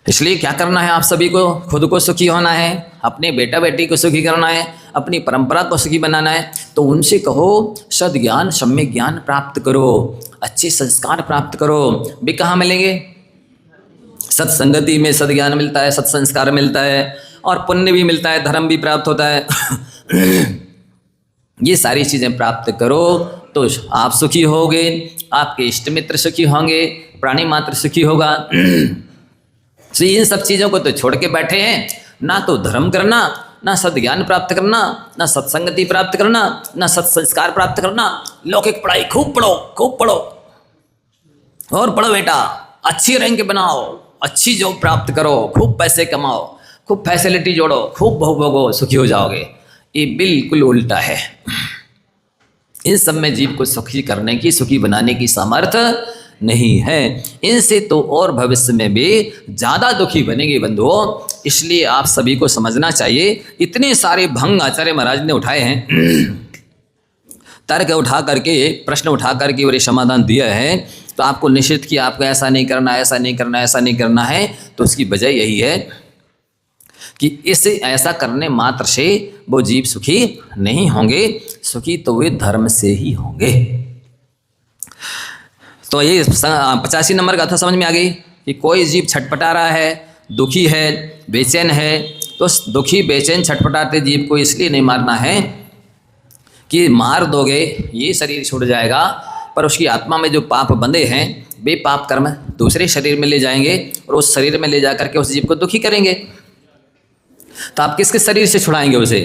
इसलिए क्या करना है आप सभी को? खुद को सुखी होना है, अपने बेटा बेटी को सुखी करना है, अपनी परंपरा को सुखी बनाना है। तो उनसे कहो सद्ज्ञान सम्यक ज्ञान प्राप्त करो, अच्छे संस्कार प्राप्त करो। भी कहाँ मिलेंगे? सत्संगति में सद्ज्ञान मिलता है, सत्संस्कार मिलता है, और पुण्य भी मिलता है, धर्म भी प्राप्त होता है। ये सारी चीज़ें प्राप्त करो तो आप सुखी होगे, आपके इष्ट मित्र सुखी होंगे, प्राणी मात्र सुखी होगा। तो इन सब चीज़ों को तो छोड़ के बैठे हैं, ना तो धर्म करना, ना सद्ज्ञान प्राप्त करना, ना सत्संगति प्राप्त करना, ना सत्संस्कार प्राप्त करना। लौकिक पढ़ाई खूब पढ़ो, खूब पढ़ो, और पढ़ो बेटा, अच्छी रैंक बनाओ, अच्छी जॉब प्राप्त करो, खूब पैसे कमाओ, खूब फैसिलिटी जोड़ो, खूब भोगो, सुखी हो जाओगे। ये बिल्कुल उल्टा है। इन सब में जीव को सुखी करने की, सुखी बनाने की सामर्थ्य नहीं है। इनसे तो और भविष्य में भी ज़्यादा दुखी बनेंगे बंधुओं। इसलिए आप सभी को समझना चाहिए, इतने सारे भंग आचार्य महाराज ने उठाए हैं, तर्क उठा करके, प्रश्न उठा करके और ये समाधान दिया है। तो आपको निश्चित कि आपको ऐसा नहीं करना, ऐसा नहीं करना, ऐसा नहीं करना है। तो उसकी वजह यही है कि इसे ऐसा करने मात्र से वो जीव सुखी नहीं होंगे, सुखी तो वे धर्म से ही होंगे। तो ये 85 नंबर का था, समझ में आ गई कि कोई जीव छटपटा रहा है, दुखी है, बेचैन है, तो दुखी बेचैन छटपटाते जीव को इसलिए नहीं मारना है कि मार दोगे ये शरीर छूट जाएगा, पर उसकी आत्मा में जो पाप बंधे हैं वे पाप कर्म दूसरे शरीर में ले जाएंगे और उस शरीर में ले जा करके उस जीव को दुखी करेंगे। तो आप किस किस शरीर से छुड़ाएंगे उसे?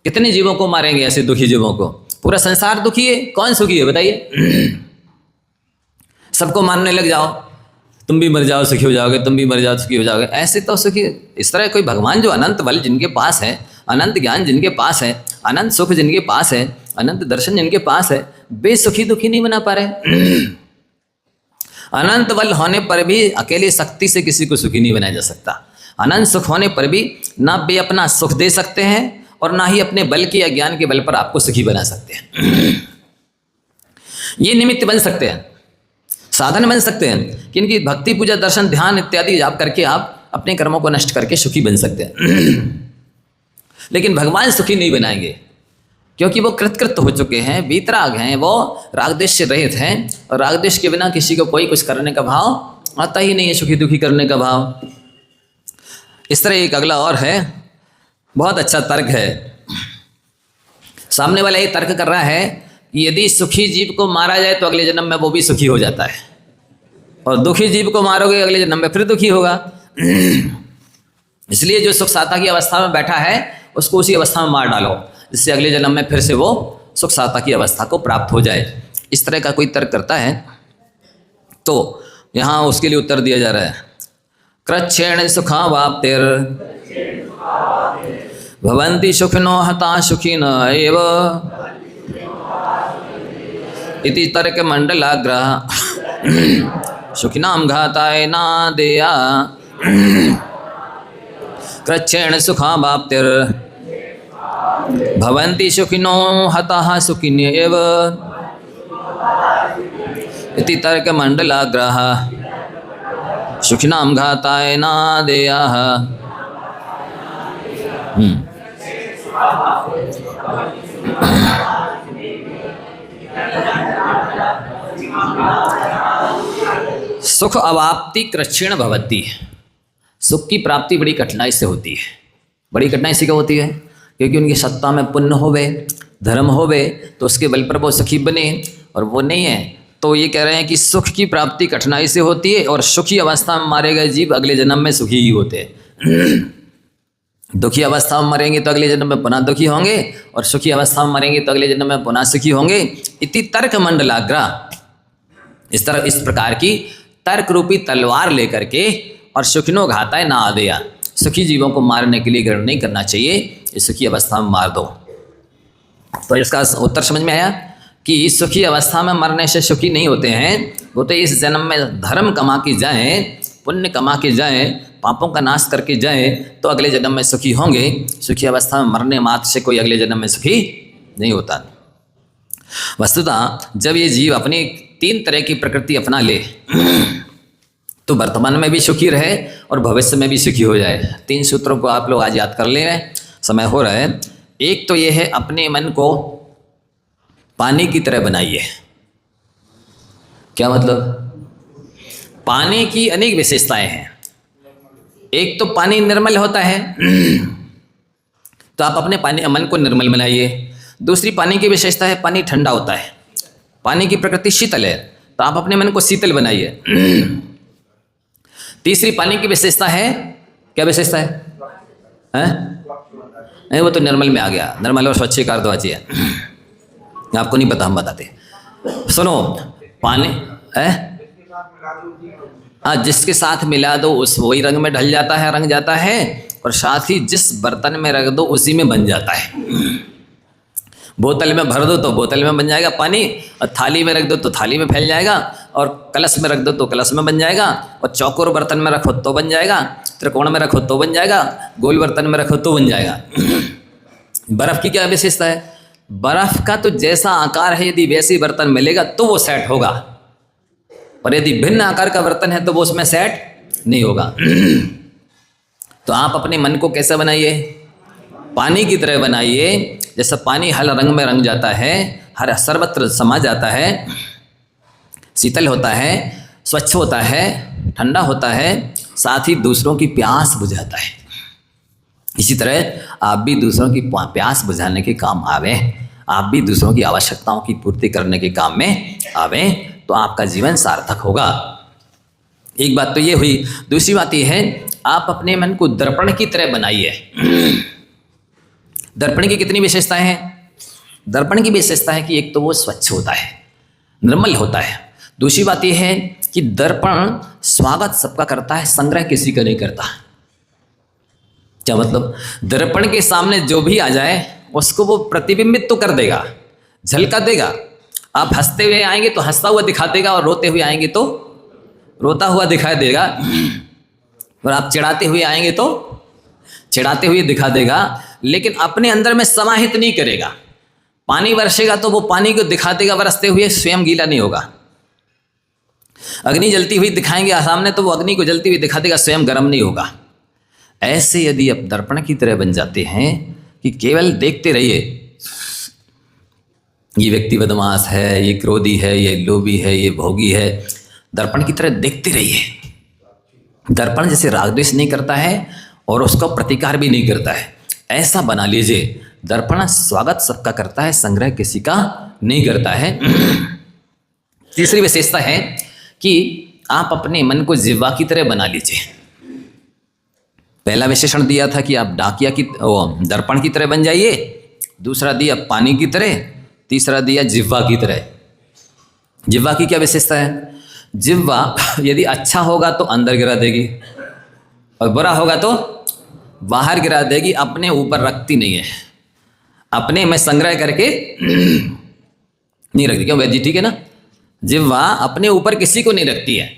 कितने जीवों को मारेंगे ऐसे दुखी जीवों को? पूरा संसार दुखी है, कौन सुखी है बताइए? सबको मारने लग जाओ, तुम भी मर जाओ सुखी हो जाओगे, तुम भी मर जाओ सुखी हो जाओगे, ऐसे तो सुखी। इस तरह कोई भगवान जो अनंत बल जिनके पास है, अनंत ज्ञान जिनके पास है, अनंत सुख जिनके पास है, अनंत दर्शन जिनके पास है, वे सुखी दुखी नहीं बना पा रहे। अनंत बल होने पर भी अकेले शक्ति से किसी को सुखी नहीं बनाया जा सकता। अनंत सुख होने पर भी ना वे अपना सुख दे सकते हैं और ना ही अपने बल के या ज्ञान के बल पर आपको सुखी बना सकते हैं। ये निमित्त बन सकते हैं, साधन बन सकते हैं कि इनकी भक्ति पूजा दर्शन ध्यान इत्यादि जाप करके आप अपने कर्मों को नष्ट करके सुखी बन सकते हैं। लेकिन भगवान सुखी नहीं बनाएंगे, क्योंकि वो कृतकृत हो चुके हैं, वीतराग हैं, वो रागदेश से रहित हैं, और रागदेश के बिना किसी को कोई कुछ करने का भाव आता ही नहीं है, सुखी दुखी करने का भाव। इस तरह एक अगला और है, बहुत अच्छा तर्क है। सामने वाला ये तर्क कर रहा है कि यदि सुखी जीव को मारा जाए तो अगले जन्म में वो भी सुखी हो जाता है, और दुखी जीव को मारोगे अगले जन्म में फिर दुखी होगा। इसलिए जो सुख साता की अवस्था में बैठा है उसको उसी अवस्था में मार डालो, जिससे अगले जन्म में फिर से वो सुख साता की अवस्था को प्राप्त हो जाए। इस तरह का कोई तर्क करता है तो यहाँ उसके लिए उत्तर दिया जा रहा है, कृच्छ्रेण सुखावाप्तिर भवन्ति सुखिनो हता सुखिन एव इति तर्क मंडलाग्रह सुखिनाम घाताय ना देया कृच्छ्रेण सुखावाप्तिर भवन्ति सुखिनो हताः सुखिन एव इति तर्क मंडलाग्रह सुखिनाम घाताय ना देयाः। सुख अवाप्ति कृच्छ्रेण भवति। सुख की प्राप्ति बड़ी कठिनाई से होती है। बड़ी कठिनाई से क्या होती है? क्योंकि उनकी सत्ता में पुण्य होवे, धर्म होवे, तो उसके बल पर वो सुखी बने, और वो नहीं है तो ये कह रहे हैं कि सुख की प्राप्ति कठिनाई से होती है, और सुखी अवस्था में मारे गए जीव अगले जन्म में सुखी ही होते हैं। दुखी अवस्था में मरेंगे तो अगले जन्म में पुनः दुखी होंगे, और सुखी अवस्था में मरेंगे तो अगले जन्म में पुनः सुखी होंगे। इति तर्क मंडलाग्रह। इस प्रकार की तर्क रूपी तलवार लेकर के और सुखिनो घाताय ना आदेया, सुखी जीवों को मारने के लिए ग्रहण नहीं करना चाहिए, इस सुखी अवस्था में मार दो। तो इसका उत्तर समझ में आया कि सुखी अवस्था में मरने से सुखी नहीं होते हैं, वो तो इस जन्म में धर्म कमा के जाएं, पुण्य कमा के जाएं, पापों का नाश करके जाएं, तो अगले जन्म में सुखी होंगे। सुखी अवस्था में मरने मात्र से कोई अगले जन्म में सुखी नहीं होता। वस्तुतः जब ये जीव अपनी 3 तरह की प्रकृति अपना ले तो वर्तमान में भी सुखी रहे और भविष्य में भी सुखी हो जाए। 3 सूत्रों को आप लोग आज याद कर ले, समय हो रहा है। एक तो ये है, अपने मन को पानी की तरह बनाइए। क्या मतलब? पानी की अनेक विशेषताएं हैं। एक तो पानी निर्मल होता है तो आप अपने मन को निर्मल बनाइए। दूसरी पानी की विशेषता है, पानी ठंडा होता है। पानी की प्रकृति शीतल है तो आप अपने मन को शीतल बनाइए। तीसरी पानी की विशेषता है, क्या विशेषता है? नहीं, वो तो निर्मल में आ गया, निर्मल और स्वच्छ कार्दवाची है, आपको नहीं पता, हम बताते। सुनो, पानी जिसके साथ मिला दो उस वही रंग में ढल जाता है, रंग जाता है, और साथ ही जिस बर्तन में रख दो उसी में बन जाता है। बोतल में भर दो तो बोतल में बन जाएगा पानी, और थाली में रख दो तो थाली में फैल जाएगा, और कलश में रख दो तो कलश में बन जाएगा, और चौकोर बर्तन में रखो तो बन जाएगा, त्रिकोण में रखो तो बन जाएगा, गोल बर्तन में रखो तो बन जाएगा। बर्फ की क्या विशेषता है? बर्फ का तो जैसा आकार है, यदि वैसी बर्तन मिलेगा तो वो सेट होगा, और यदि भिन्न आकार का बर्तन है तो वो उसमें सेट नहीं होगा। तो आप अपने मन को कैसे बनाइए? पानी की तरह बनाइए। जैसा पानी हर रंग में रंग जाता है, हर सर्वत्र समा जाता है, शीतल होता है, स्वच्छ होता है, ठंडा होता है, साथ ही दूसरों की प्यास बुझाता है। इसी तरह आप भी दूसरों की प्यास बुझाने के काम आवे, आप भी दूसरों की आवश्यकताओं की पूर्ति करने के काम में आवे, तो आपका जीवन सार्थक होगा। एक बात तो ये हुई। दूसरी बात ये है, आप अपने मन को दर्पण की तरह बनाइए। दर्पण की कितनी विशेषताएं हैं? दर्पण की विशेषता है कि एक तो वो स्वच्छ होता है, निर्मल होता है। दूसरी बात यह है कि दर्पण स्वागत सबका करता है, संग्रह किसी का नहीं करता। क्या मतलब? दर्पण के सामने जो भी आ जाए उसको वो प्रतिबिंबित तो कर देगा, झलका देगा। आप हंसते हुए आएंगे तो हंसता हुआ दिखा देगा, और रोते हुए आएंगे तो रोता हुआ दिखाई देगा, और आप चिढ़ाते हुए आएंगे तो चिढ़ाते हुए दिखा देगा, लेकिन अपने अंदर में समाहित नहीं करेगा। पानी बरसेगा तो वो पानी को दिखा देगा बरसते हुए, स्वयं गीला नहीं होगा। अग्नि जलती हुई दिखाएंगे सामने तो वो अग्नि को जलती हुई दिखा देगा, स्वयं गर्म नहीं होगा। ऐसे यदि आप दर्पण की तरह बन जाते हैं कि केवल देखते रहिए, ये व्यक्ति बदमाश है, ये क्रोधी है, ये लोभी है, ये भोगी है, दर्पण की तरह देखते रहिए। दर्पण जैसे राग द्वेष नहीं करता है और उसका प्रतिकार भी नहीं करता है, ऐसा बना लीजिए। दर्पण स्वागत सबका करता है, संग्रह किसी का नहीं करता है। तीसरी विशेषता है कि आप अपने मन को जिह्वा की तरह बना लीजिए। पहला विशेषण दिया था कि आप डाकिया की दर्पण की तरह बन जाइए, दूसरा दिया पानी की तरह, तीसरा दिया जिह्वा की तरह। जिह्वा की क्या विशेषता है? जिह्वा यदि अच्छा होगा तो अंदर गिरा देगी, और बुरा होगा तो बाहर गिरा देगी, अपने ऊपर रखती नहीं है, अपने में संग्रह करके नहीं रखती। क्यों वैद्य? ठीक है ना? जिह्वा अपने ऊपर किसी को नहीं रखती है।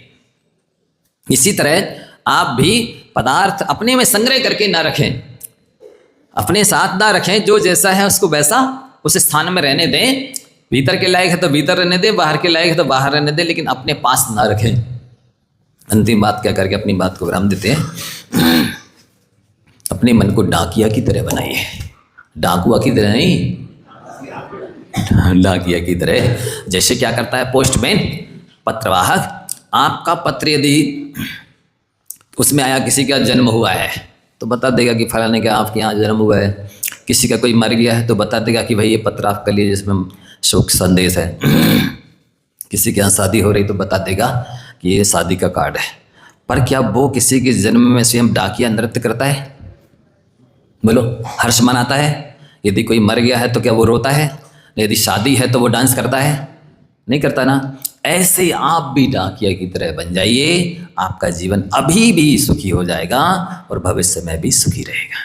इसी तरह आप भी पदार्थ अपने में संग्रह करके ना रखें, अपने साथ ना रखें। जो जैसा है उसको वैसा उस स्थान में रहने दें। भीतर के लायक है तो भीतर रहने दें, बाहर के लायक है तो बाहर रहने दें, लेकिन अपने पास ना रखें। अंतिम बात क्या करके अपनी बात को विराम देते हैं। अपने मन को डाकिया की तरह बनाइए, डाकुआ की तरह नहीं, डाकिया की तरह। जैसे क्या करता है पोस्टमैन, पत्रवाहक। आपका पत्र यदि उसमें आया, किसी का जन्म हुआ है तो बता देगा कि फलाने का आपके यहाँ जन्म हुआ है। किसी का कोई मर गया है तो बता देगा कि भाई ये पत्र आपका लिए, जिसमें शोक संदेश है। किसी के यहाँ शादी हो रही तो बता देगा कि ये शादी का कार्ड है। पर क्या वो किसी के जन्म में स्वयं डाकिया नृत्य करता है? बोलो, हर्ष मनाता है? यदि कोई मर गया है तो क्या वो रोता है? यदि शादी है तो वो डांस करता है? नहीं करता ना। ऐसे ही आप भी डाकिया की तरह बन जाइए, आपका जीवन अभी भी सुखी हो जाएगा और भविष्य में भी सुखी रहेगा।